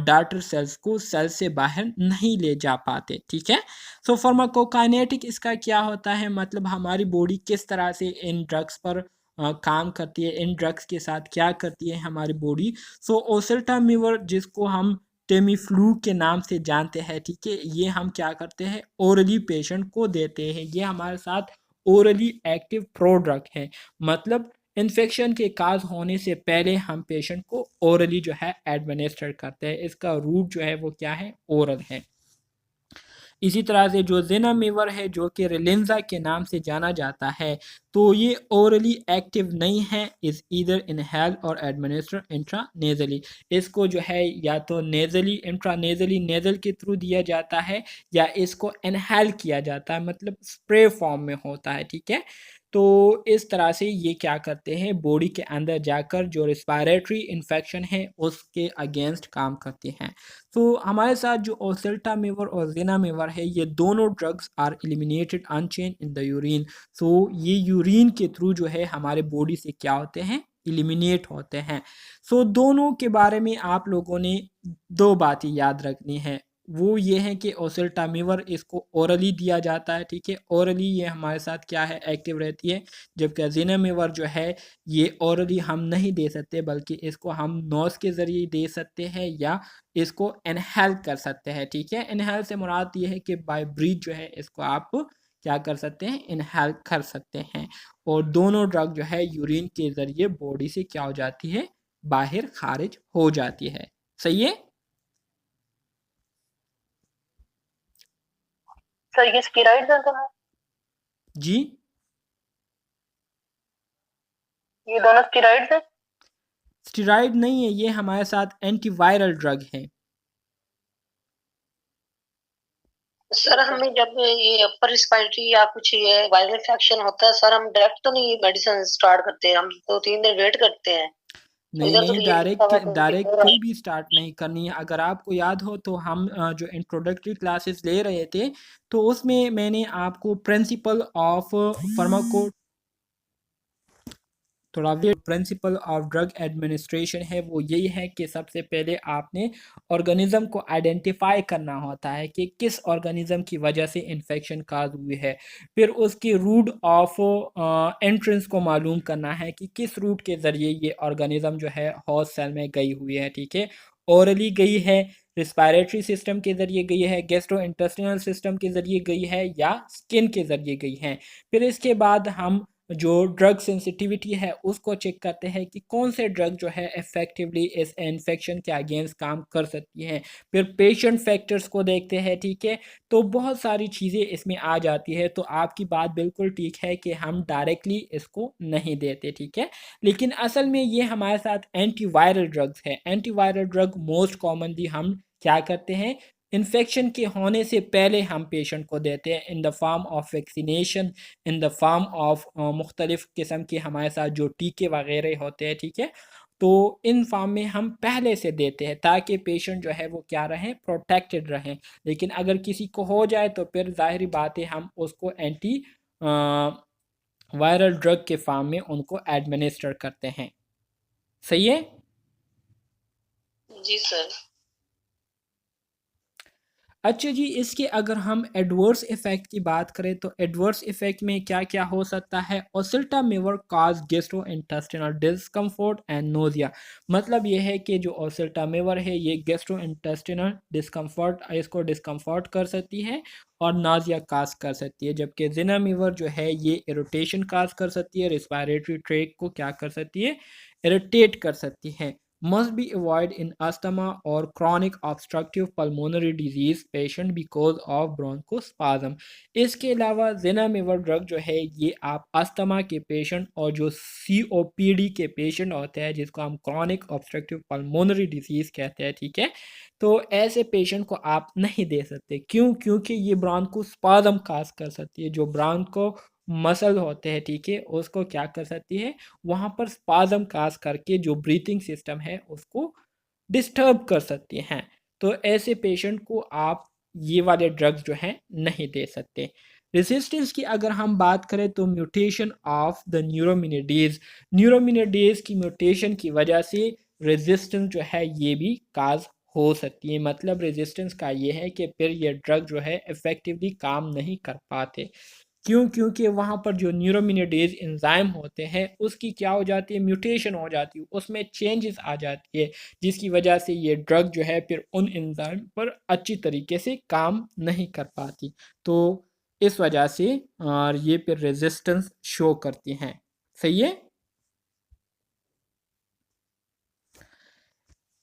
डॉटर सेल्स को सेल से बाहर नहीं ले जा पाते, ठीक है। सो फार्माकोकाइनेटिक इसका क्या होता है, मतलब हमारी बॉडी किस तरह से इन ड्रग्स पर काम करती है, इन ड्रग्स के साथ क्या करती है हमारी बॉडी। सो ओसेल्टामिवर, जिसको हम टेमीफ्लू के नाम से जानते हैं, ठीक है, ये हम क्या करते हैं, ओरली पेशेंट को देते हैं। ये हमारे साथ ओरली एक्टिव प्रोड्रग है, मतलब इन्फेक्शन के काज होने से पहले हम पेशेंट को ओरली जो है एडमिनिस्टर करते हैं। इसका रूट जो है वो क्या है, ओरल है। इसी तरह से जो जेनामेवर है, जो कि रिलेंजा के नाम से जाना जाता है, तो ये ओरली एक्टिव नहीं है, इज़ ईदर इनहेल और एडमिनिस्टर इंट्रानेजली। इसको जो है या तो नेजली, इंट्रानेजली नेजल के थ्रू दिया जाता है, या इसको इनहेल किया जाता है, मतलब स्प्रे फॉर्म में होता है, ठीक है। तो इस तरह से ये क्या करते हैं, बॉडी के अंदर जाकर जो रिस्पायरेटरी इन्फेक्शन है उसके अगेंस्ट काम करते हैं। तो हमारे साथ जो ओसेल्टामेवर और जेनामेवर है, ये दोनों drugs are eliminated unchanged in the urine. सो ये यूरिन के थ्रू जो है हमारे बॉडी से क्या होते हैं, एलिमिनेट होते हैं। सो दोनों के बारे में आप लोगों ने दो बातें याद रखनी है। वो ये है कि ओसेल्टामेवर इसको ओरली दिया जाता है, ठीक है, ओरली ये हमारे साथ क्या है, एक्टिव रहती है। जबकि जेनामेवर जो है ये ओरली हम नहीं दे सकते, बल्कि इसको हम नोज के ज़रिए दे सकते हैं या इसको इनहेल कर सकते हैं, ठीक है। इनहेल से मुराद ये है कि बाय ब्रीथ जो है इसको आप क्या कर सकते हैं, इनहेल कर सकते हैं। और दोनों ड्रग जो है यूरिन के ज़रिए बॉडी से क्या हो जाती है, बाहर खारिज हो जाती है। सही है। सर ये स्टेरॉइड्स हैं दोनों? जी, ये दोनों स्टेरॉइड्स हैं? स्टेरॉइड नहीं है, ये हमारे साथ एंटीवायरल ड्रग है। सर हमें जब ये अपर रिस्पायरेटरी या कुछ ये वायरल इन्फेक्शन होता है, सर हम डायरेक्ट तो नहीं मेडिसिन स्टार्ट करते, हम 2-3 दिन वेट करते हैं। नहीं इधर तो नहीं, ये लिखा डायरेक्ट हुआ है डायरेक्ट 24 कोई भी स्टार्ट नहीं करनी है। अगर आपको याद हो तो हम जो इंट्रोडक्टरी क्लासेस ले रहे थे, तो उसमें मैंने आपको प्रिंसिपल ऑफ फार्माको थोड़ा भी प्रिंसिपल ऑफ ड्रग एडमिनिस्ट्रेशन है, वो यही है कि सबसे पहले आपने ऑर्गेनिज्म को आइडेंटिफाई करना होता है कि किस ऑर्गेनिज्म की वजह से इन्फेक्शन काज हुई है। फिर उसकी रूट ऑफ एंट्रेंस को मालूम करना है कि किस रूट के ज़रिए ये ऑर्गेनिज्म जो है होस्ट सेल में गई हुई है, ठीक है। ओरली गई है, रिस्पायरेटरी सिस्टम के ज़रिए गई है, गैस्ट्रो इंटेस्टिनल सिस्टम के ज़रिए गई है, या स्किन के ज़रिए गई है। फिर इसके बाद हम जो ड्रग सेंसिटिविटी है उसको चेक करते हैं कि कौन से ड्रग जो है इफ़ेक्टिवली इस इन्फेक्शन के अगेंस्ट काम कर सकती हैं। फिर पेशेंट फैक्टर्स को देखते हैं, ठीक है। तो बहुत सारी चीज़ें इसमें आ जाती है। तो आपकी बात बिल्कुल ठीक है कि हम डायरेक्टली इसको नहीं देते, ठीक है। लेकिन असल में ये हमारे साथ एंटीवायरल ड्रग्स है। एंटीवायरल ड्रग मोस्ट कॉमनली हम क्या करते हैं, इन्फेक्शन के होने से पहले हम पेशेंट को देते हैं in the form of vaccination, in the form of मुख्तलिफ़ किस्म के हमारे साथ जो टीके वगैरह होते हैं, ठीक है। तो इन फॉर्म में हम पहले से देते हैं ताकि पेशेंट जो है वो क्या रहें, प्रोटेक्टेड रहें। लेकिन अगर किसी को हो जाए तो फिर ज़ाहिरी बात है हम उसको एंटी वायरल ड्रग के फॉर्म में उनको एडमिनिस्टर करते हैं। सही है। जी सर। अच्छा जी, इसके अगर हम एडवर्स इफ़ेक्ट की बात करें तो एडवर्स इफ़ेक्ट में क्या क्या हो सकता है, oseltamivir cause gastro intestinal discomfort and nausea. मतलब ये है कि जो ओसेल्टामेवर है ये गैस्ट्रो इंटेस्टिनल डिस्कम्फर्ट, इसको डिस्कम्फर्ट कर सकती है और नाजिया काज कर सकती है। जबकि जिनामेवर जो है ये इरिटेशन काज कर सकती है, रिस्पायरेटरी ट्रैक्ट को क्या कर सकती है, इरिटेट कर सकती है। Must be avoided in asthma or chronic obstructive pulmonary disease patient because of bronchospasm। इसके अलावा जिनामेवर ड्रग जो है ये आप अस्थमा के पेशेंट और जो COPD के पेशेंट होते हैं, जिसको हम chronic obstructive pulmonary disease कहते हैं, ठीक है। तो ऐसे पेशेंट को आप नहीं दे सकते। क्यों? क्योंकि ये ब्रोंकोस्पाज्म काज कर सकती है। जो ब्रोंको मसल होते हैं, ठीक है, उसको क्या कर सकती है, वहाँ पर स्पाज़म काज करके जो ब्रीथिंग सिस्टम है उसको डिस्टर्ब कर सकती हैं। तो ऐसे पेशेंट को आप ये वाले ड्रग्स जो हैं नहीं दे सकते। रेजिस्टेंस की अगर हम बात करें तो म्यूटेशन ऑफ द न्यूरोमिनेडेज की म्यूटेशन की वजह से रेजिस्टेंस जो है ये भी काज हो सकती है। मतलब रेजिस्टेंस का ये है कि फिर ये ड्रग जो है इफ़ेक्टिवली काम नहीं कर पाते। क्यों? क्योंकि वहाँ पर जो न्यूरोमिनेडेज एंजाइम होते हैं उसकी क्या हो जाती है, म्यूटेशन हो जाती है, उसमें चेंजेस आ जाती है, जिसकी वजह से ये ड्रग जो है फिर उन एंजाइम पर अच्छी तरीके से काम नहीं कर पाती। तो इस वजह से और ये फिर रेजिस्टेंस शो करती हैं। सही है।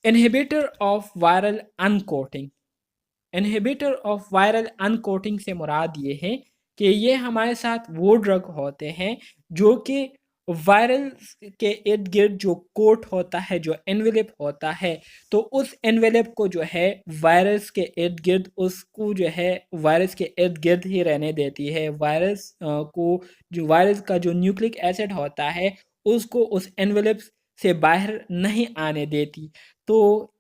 Inhibitor of viral uncoating. Inhibitor of viral uncoating से मुराद ये है कि ये हमारे साथ वो ड्रग होते हैं जो कि वायरल के इर्द गिर्द जो कोट होता है, जो एनवेलप होता है, तो उस एनवेलप को जो है वायरस के इर्द गिर्द, उसको जो है वायरस के इर्द गिर्द ही रहने देती है। वायरस को, जो वायरस का जो न्यूक्लिक एसिड होता है उसको उस एनवेलप से बाहर नहीं आने देती। तो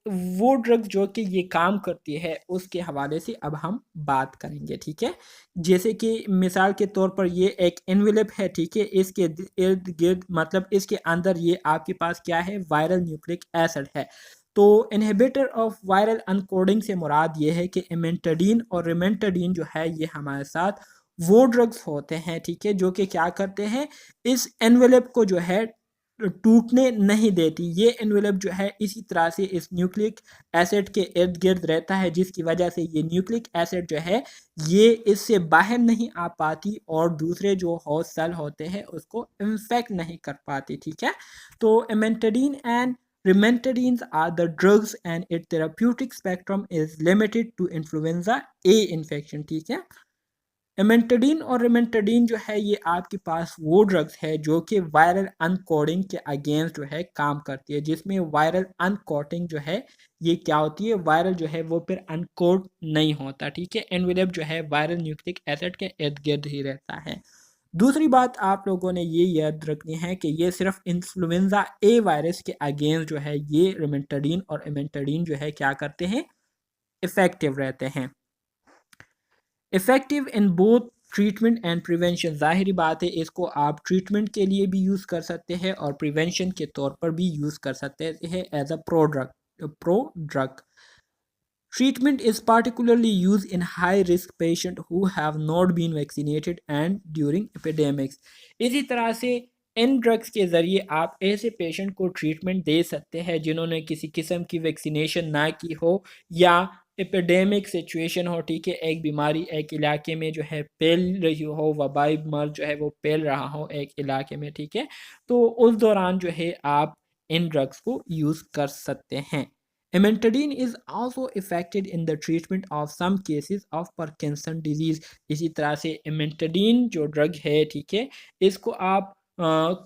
वो ड्रग जो कि ये काम करती है उसके हवाले से अब हम बात करेंगे। ठीक है। जैसे कि मिसाल के तौर पर ये एक एनवेलप है। ठीक है। इसके इर्द गिर्द, मतलब इसके अंदर ये आपके पास क्या है, वायरल न्यूक्लिक एसिड है। तो इनहिबिटर ऑफ वायरल अनकोडिंग से मुराद ये है कि इमेंटाडीन और रिमेंटाडीन जो है ये हमारे साथ वो ड्रग्स होते हैं, ठीक है, जो कि क्या करते हैं, इस एनवेलप को जो है टूटने नहीं देती। ये एनवेलप जो है इसी तरह से इस न्यूक्लिक एसिड के इर्द गिर्द रहता है, जिसकी वजह से ये न्यूक्लिक एसिड जो है ये इससे बाहर नहीं आ पाती और दूसरे जो होस्ट सेल होते हैं उसको इन्फेक्ट नहीं कर पाती। ठीक है। तो amantadine and rimantadines are the drugs and it therapeutic spectrum is limited to influenza A infection. ठीक है। इमेंटाडीन और रिमेंटाडीन जो है ये आपके पास वो ड्रग्स है जो कि वायरल अनकोडिंग के अगेंस्ट जो है काम करती है, जिसमें वायरल अनकोटिंग जो है ये क्या होती है, वायरल जो है वो फिर अनकोड नहीं होता। ठीक है। एनवेलप जो है वायरल न्यूक्लिक एसिड के इर्द गिर्द ही रहता है। दूसरी बात आप लोगों ने ये याद रखनी है कि ये सिर्फ इन्फ्लुएंजा ए वायरस के अगेंस्ट जो है ये रिमेंटाडीन और इमेंटाडीन जो है क्या करते हैं, इफेक्टिव रहते हैं। Effective in both treatment and prevention. ज़ाहिरी बात है इसको आप ट्रीटमेंट के लिए भी यूज़ कर सकते हैं और प्रिवेंशन के तौर पर भी यूज़ कर सकते हैं as a prodrug. Treatment is particularly used in high-risk patients who have not been vaccinated and during epidemics. इसी तरह से इन ड्रग्स के ज़रिए आप ऐसे पेशेंट को ट्रीटमेंट दे सकते हैं जिन्होंने किसी किस्म की वैक्सीनेशन ना की हो या एपिडेमिक सिचुएशन हो। ठीक है। एक बीमारी एक इलाके में जो है फैल रही हो, वबाई मर्ज जो है वो फैल रहा हो एक इलाके में। ठीक है। तो उस दौरान जो है आप इन ड्रग्स को यूज़ कर सकते हैं। Amantadine is also effective in the treatment of some cases of Parkinson disease. इसी तरह से इमेंटाडीन जो ड्रग है, ठीक है, इसको आप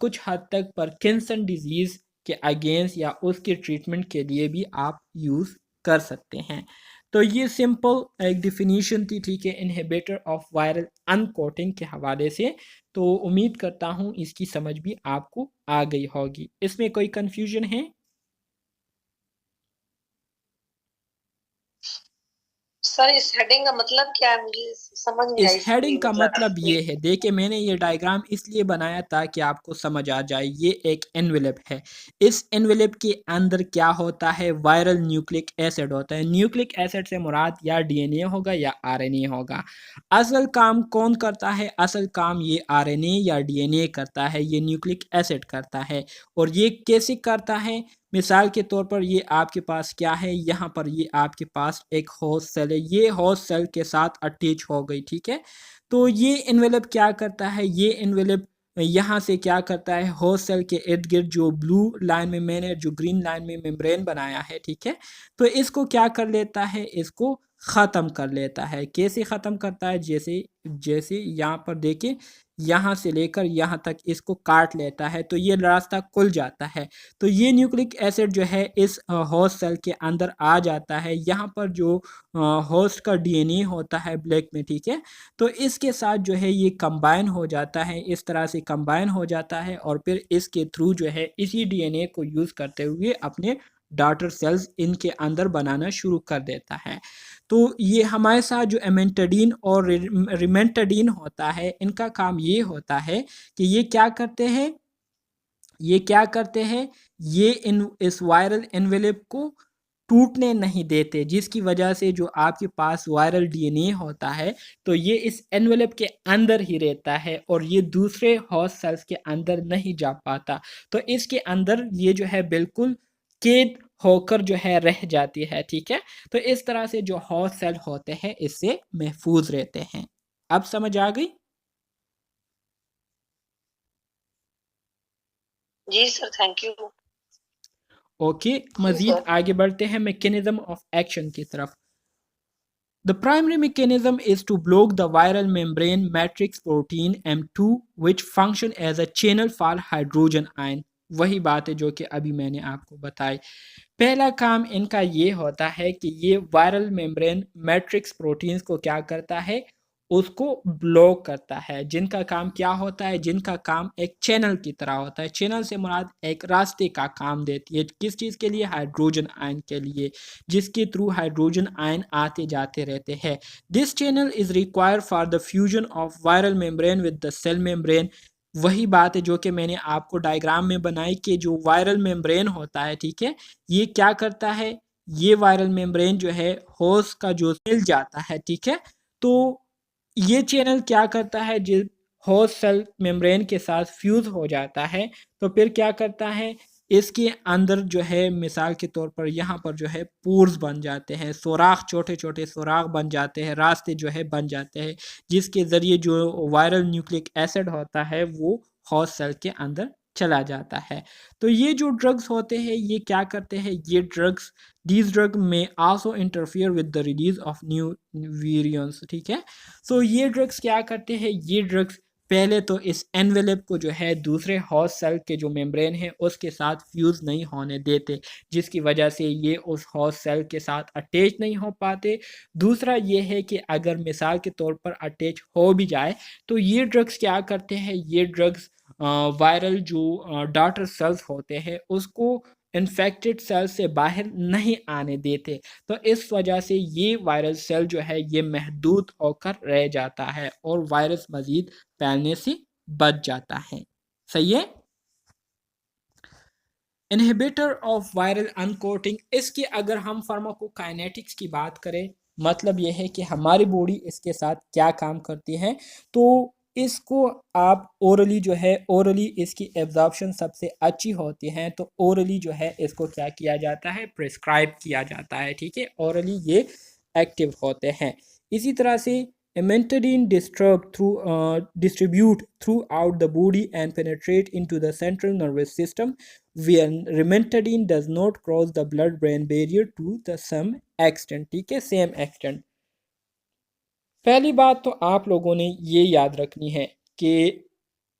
कुछ हद तक पार्किंसन डिजीज़ के अगेंस्ट या उसके ट्रीटमेंट के लिए भी आप यूज़ कर सकते हैं। तो ये सिंपल एक डिफिनीशन थी, ठीक है, इनहिबिटर ऑफ वायरल अनकोटिंग के हवाले से। तो उम्मीद करता हूँ इसकी समझ भी आपको आ गई होगी। इसमें कोई कन्फ्यूजन है? सर इस हेडिंग का मतलब क्या है, मुझे समझ नहीं इस आई इसकी हेडिंग का मतलब मतलब। ये है, देखिए मैंने ये डायग्राम इसलिए बनाया ताकि आपको समझ आ जाए। ये एक एनवेलप है, इस एनवेलप के अंदर क्या होता है, वायरल न्यूक्लिक एसिड होता है। न्यूक्लिक एसिड से मुराद या डीएनए होगा या आरएनए होगा। असल काम कौन करता है, असल काम ये आरएनए या डीएनए करता है, ये न्यूक्लिक एसिड करता है। और ये कैसे करता है, मिसाल के तौर पर ये आपके पास क्या है, यहाँ पर ये आपके पास एक होस्ट सेल है, ये होस्ट सेल के साथ अटैच हो गई। ठीक है। तो ये एनवेलप क्या करता है, ये एनवेलप यहाँ से क्या करता है, होस्ट सेल के इर्द गिर्द जो ब्लू लाइन में मैंने जो ग्रीन लाइन में मेम्ब्रेन बनाया है, ठीक है, तो इसको क्या कर लेता है, इसको ख़त्म कर लेता है। कैसे ख़त्म करता है, जैसे जैसे यहाँ पर देखें, यहाँ से लेकर यहाँ तक इसको काट लेता है तो ये रास्ता खुल जाता है। तो ये न्यूक्लिक एसिड जो है इस होस्ट सेल के अंदर आ जाता है। यहाँ पर जो होस्ट का डीएनए होता है ब्लैक में, ठीक है, तो इसके साथ जो है ये कंबाइन हो जाता है, इस तरह से कंबाइन हो जाता है और फिर इसके थ्रू जो है इसी डीएनए को यूज़ करते हुए अपने डॉटर सेल्स इनके अंदर बनाना शुरू कर देता है। तो ये हमारे साथ जो एमेंटाडीन और रिमेंटाडीन होता है, इनका काम ये होता है कि ये क्या करते हैं, ये क्या करते हैं, ये इन इस वायरल एनवेलप को टूटने नहीं देते, जिसकी वजह से जो आपके पास वायरल डीएनए होता है तो ये इस एनवेलप के अंदर ही रहता है और ये दूसरे होस्ट सेल्स के अंदर नहीं जा पाता। तो इसके अंदर ये जो है बिल्कुल कैद होकर जो है रह जाती है, ठीक है। तो इस तरह से जो होस्ट सेल होते हैं इससे महफूज रहते हैं। अब समझ आ गई? जी सर, थैंक यू। ओके, जी मजीद सर। आगे बढ़ते हैं मैकेनिज्म ऑफ एक्शन की तरफ। The primary mechanism is to block the viral membrane matrix protein M2 which function as a channel for hydrogen ion। वही बात है जो कि अभी मैंने आपको बताई। पहला काम इनका ये होता है कि ये वायरल मेम्ब्रेन मैट्रिक्स प्रोटीन्स को क्या करता है, उसको ब्लॉक करता है। जिनका काम क्या होता है, जिनका काम एक चैनल की तरह होता है। चैनल से मुराद एक रास्ते का काम देती है, किस चीज़ के लिए, हाइड्रोजन आयन के लिए, जिसके थ्रू हाइड्रोजन आयन आते जाते रहते हैं। This channel is required for the fusion of viral membrane with the cell membrane. वही बात है जो कि मैंने आपको डायग्राम में बनाई कि जो वायरल मेम्ब्रेन होता है, ठीक है, ये क्या करता है, ये वायरल मेम्ब्रेन जो है होस्ट का जो मिल जाता है, ठीक है। तो ये चैनल क्या करता है, जिस होस्ट सेल मेम्ब्रेन के साथ फ्यूज हो जाता है तो फिर क्या करता है, इसके अंदर जो है मिसाल के तौर पर यहाँ पर जो है पोर्स बन जाते हैं, सुराख, छोटे छोटे सुराख बन जाते हैं, रास्ते जो है बन जाते हैं, जिसके ज़रिए जो वायरल न्यूक्लिक एसिड होता है वो होस्ट सेल के अंदर चला जाता है। तो ये जो ड्रग्स होते हैं ये क्या करते हैं, ये drugs, these drug may also interfere with the release of new virions, ठीक है। सो ये ड्रग्स क्या करते हैं, ये ड्रग्स पहले तो इस एनवेलप को जो है दूसरे होस्ट सेल के जो मेम्ब्रेन है उसके साथ फ्यूज नहीं होने देते, जिसकी वजह से ये उस होस्ट सेल के साथ अटैच नहीं हो पाते। दूसरा ये है कि अगर मिसाल के तौर पर अटैच हो भी जाए तो ये ड्रग्स क्या करते हैं, ये ड्रग्स वायरल जो डॉटर सेल्स होते हैं उसको इन्फेक्टेड सेल से बाहर नहीं आने देते। तो इस वजह से ये वायरल सेल जो है ये महदूद होकर रह जाता है और वायरस मजीद फैलने से बच जाता है। सही है। इनहिबिटर ऑफ वायरल अनकोटिंग, इसकी अगर हम फार्माकोकाइनेटिक्स की बात करें, मतलब यह है कि हमारी बॉडी इसके साथ क्या काम करती है। तो इसको आप ओरली जो है, ओरली इसकी एब्जॉर्प्शन सबसे अच्छी होती है, तो ओरली जो है इसको क्या किया जाता है, प्रिस्क्राइब किया जाता है, ठीक है। ओरली ये एक्टिव होते हैं। इसी तरह से Emantadine distribute throughout the body and penetrate into the central nervous system, when Rimentadine does not cross the blood-brain barrier to the some extent, ठीक है, सेम एक्सटेंट। पहली बात तो आप लोगों ने ये याद रखनी है कि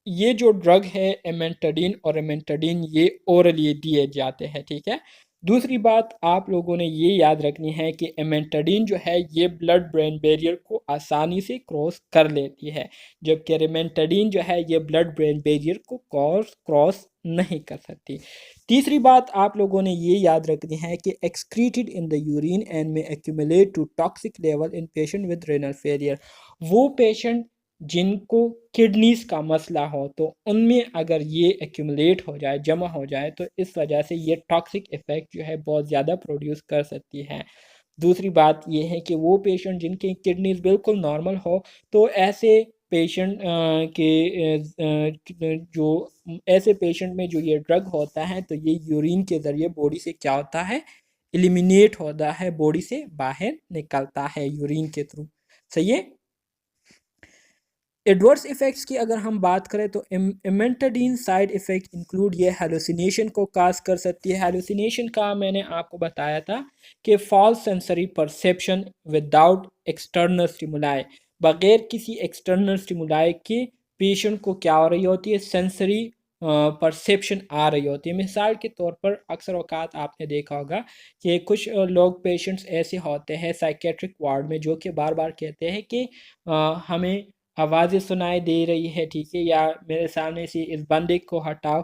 ये जो ड्रग है एमेंटाडीन और एमेंटाडीन ये ओरली दिए जाते हैं, ठीक है। दूसरी बात आप लोगों ने ये याद रखनी है कि एमेंटाडीन जो है ये ब्लड ब्रेन बैरियर को आसानी से क्रॉस कर लेती है, जबकि रेमेंटाडीन जो है ये ब्लड ब्रेन बैरियर को क्रॉस नहीं कर सकती। तीसरी बात आप लोगों ने ये याद रखनी है कि excreted in the urine and में accumulate to toxic level in patient with renal failure. वो पेशेंट जिनको किडनीज का मसला हो तो उनमें अगर ये एक्यूमुलेट हो जाए, जमा हो जाए, तो इस वजह से ये टॉक्सिक इफ़ेक्ट जो है बहुत ज़्यादा प्रोड्यूस कर सकती है। दूसरी बात ये है कि वो पेशेंट जिनकी किडनीज बिल्कुल नॉर्मल हो, तो ऐसे पेशेंट जो ऐसे पेशेंट में जो ये ड्रग होता है तो ये यूरिन के ज़रिए बॉडी से क्या होता है, एलिमिनेट होता है, बॉडी से बाहर निकलता है यूरिन के थ्रू। सही है। एडवर्स इफ़ेक्ट्स की अगर हम बात करें तो इमेंटाडीन साइड इफ़ेक्ट इंक्लूड ये हेलुसिनेशन को काज कर सकती है। हेलुसिनेशन का मैंने आपको बताया था कि false sensory perception without external stimuli, बग़ैर किसी एक्सटर्नल स्टिमुलाई के पेशेंट को क्या हो रही होती है, सेंसरी परसेप्शन आ रही होती है। मिसाल के तौर पर अक्सर औकात आपने देखा होगा कि कुछ लोग पेशेंट्स ऐसे होते हैं साइकेट्रिक वार्ड में जो कि बार बार कहते हैं कि हमें आवाज़ें सुनाई दे रही है, ठीक है, या मेरे सामने से इस बंदे को हटाओ,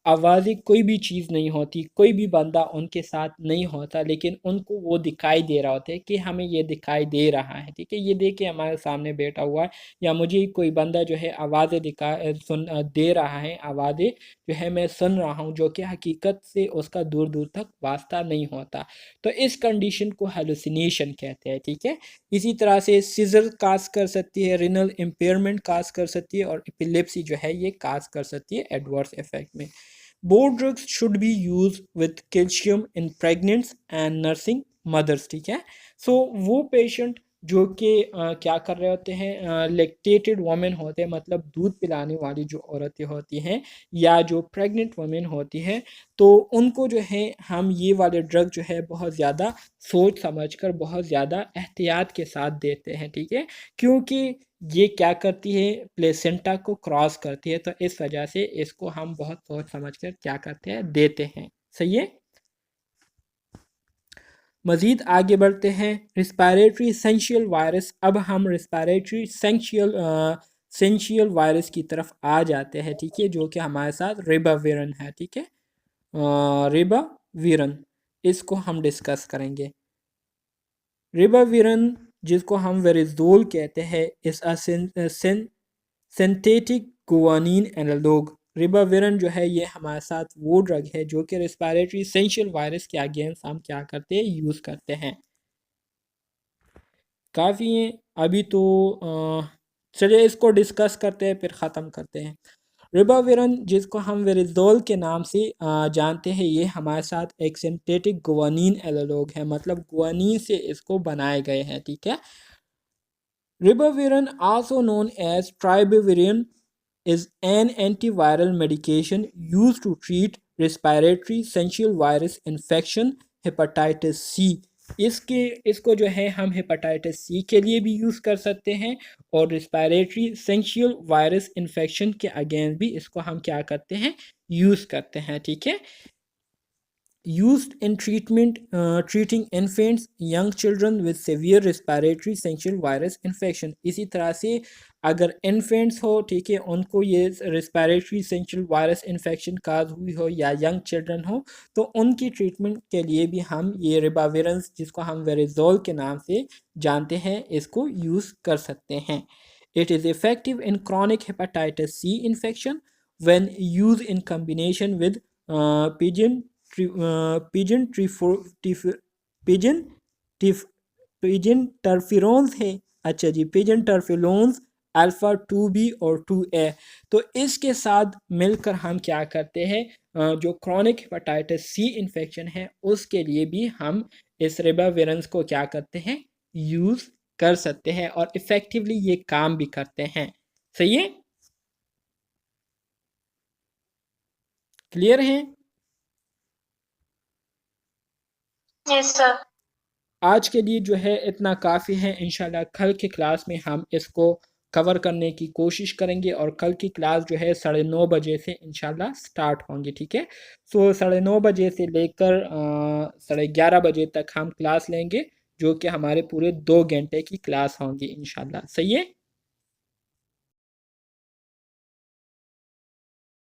आवाज़ें कोई भी चीज़ नहीं होती, कोई भी बंदा उनके साथ नहीं होता, लेकिन उनको वो दिखाई दे रहा होता है कि हमें ये दिखाई दे रहा है, ठीक है? ये देखिए हमारे सामने बैठा हुआ है, या मुझे कोई बंदा जो है आवाज़ें दे रहा है, आवाज़ें जो है मैं सुन रहा हूँ, जो कि हकीकत से उसका दूर दूर तक वास्ता नहीं होता। तो इस कंडीशन को हेलुसिनेशन कहते हैं, ठीक है? इसी तरह से सीजर काज कर सकती है, रिनल इम्पेयरमेंट काज कर सकती है, और एपिलेप्सी जो है ये काज कर सकती है एडवर्स इफेक्ट में। Both drugs should be use with caution in pregnants and nursing mothers, ठीक है? सो वो पेशेंट जो कि क्या कर रहे होते हैं, लेक्टेटेड वोमेन होते हैं, मतलब दूध पिलाने वाली जो औरतें होती हैं, या जो प्रेग्नेंट वोमेन होती हैं, तो उनको जो है हम ये वाले ड्रग जो है बहुत ज़्यादा सोच समझकर, बहुत ज़्यादा एहतियात के साथ देते हैं, ठीक है? क्योंकि ये क्या करती है, प्लेसेंटा को क्रॉस करती है, तो इस वजह से इसको हम बहुत सोच समझकर क्या करते हैं, देते हैं। सही है? मज़ीद आगे बढ़ते हैं, रिस्पायरेटरी सेंशियल वायरस। अब हम रिस्पायरेटरी सेंशियल वायरस की तरफ आ जाते हैं, ठीक है? जो कि हमारे साथ रिबाविरन है, ठीक है? रिबाविरन, इसको हम डिस्कस करेंगे। रिबाविरन, जिसको हम वेरिजोल कहते हैं, इस सिंथेटिक गुआनिन एनालॉग। रिबाविरन जो है ये हमारे साथ वो ड्रग है जो कि रेस्पिरेटरी सेंशियल वायरस के अगेंस्ट हम क्या करते हैं, यूज़ करते हैं। काफ़ी हैं अभी तो, चलिए इसको डिस्कस करते हैं फिर ख़त्म करते हैं। रिबाविरन, जिसको हम वेरिजोल के नाम से जानते हैं, ये हमारे साथ एक सिंथेटिक गुआनिन एनालॉग है, मतलब गुआनिन से इसको बनाए गए हैं, ठीक है? Ribavirin, also known as Tribivirin, is an antiviral medication used to treat respiratory syncytial virus infection, hepatitis C। इसको जो है हम हेपेटाइटिस सी के लिए भी यूज़ कर सकते हैं, और रिस्पायरेटरी सेंशियल वायरस इन्फेक्शन के अगेंस्ट भी इसको हम क्या करते हैं, यूज़ करते हैं, ठीक है? Used in treating infants, young children with severe respiratory syncytial virus infection। इसी तरह से अगर इन्फेंट्स हो, ठीक है, उनको ये रेस्पिरेटरी सिंचियल वायरस इन्फेक्शन काज हुई हो, या यंग चिल्ड्रन हो, तो उनकी ट्रीटमेंट के लिए भी हम ये रिबाविरंस, जिसको हम वेरिजोल के नाम से जानते हैं, इसको यूज़ कर सकते हैं। It is effective in chronic hepatitis C infection when used in combination with pigeon pigeon pigeon pigeon interferons है। अच्छा जी, पिजन टर्फिलोन्स अल्फ़ा 2B और 2A, तो इसके साथ मिलकर हम क्या करते हैं, जो क्रॉनिक हेपेटाइटिस सी इन्फेक्शन है उसके लिए भी हम इस रिबाविरंस को क्या करते हैं, यूज़ कर सकते हैं, और इफ़ेक्टिवली ये काम भी करते हैं। सही है? क्लियर है? Yes sir. आज के लिए जो है इतना काफ़ी है। इंशाल्लाह कल की क्लास में हम इसको कवर करने की कोशिश करेंगे, और कल की क्लास जो है 9:30 बजे से इंशाल्लाह स्टार्ट होंगी, ठीक है? सो 9:30 बजे से लेकर 11:30 बजे तक हम क्लास लेंगे, जो कि हमारे पूरे 2 घंटे की क्लास होंगी इंशाल्लाह। सही है?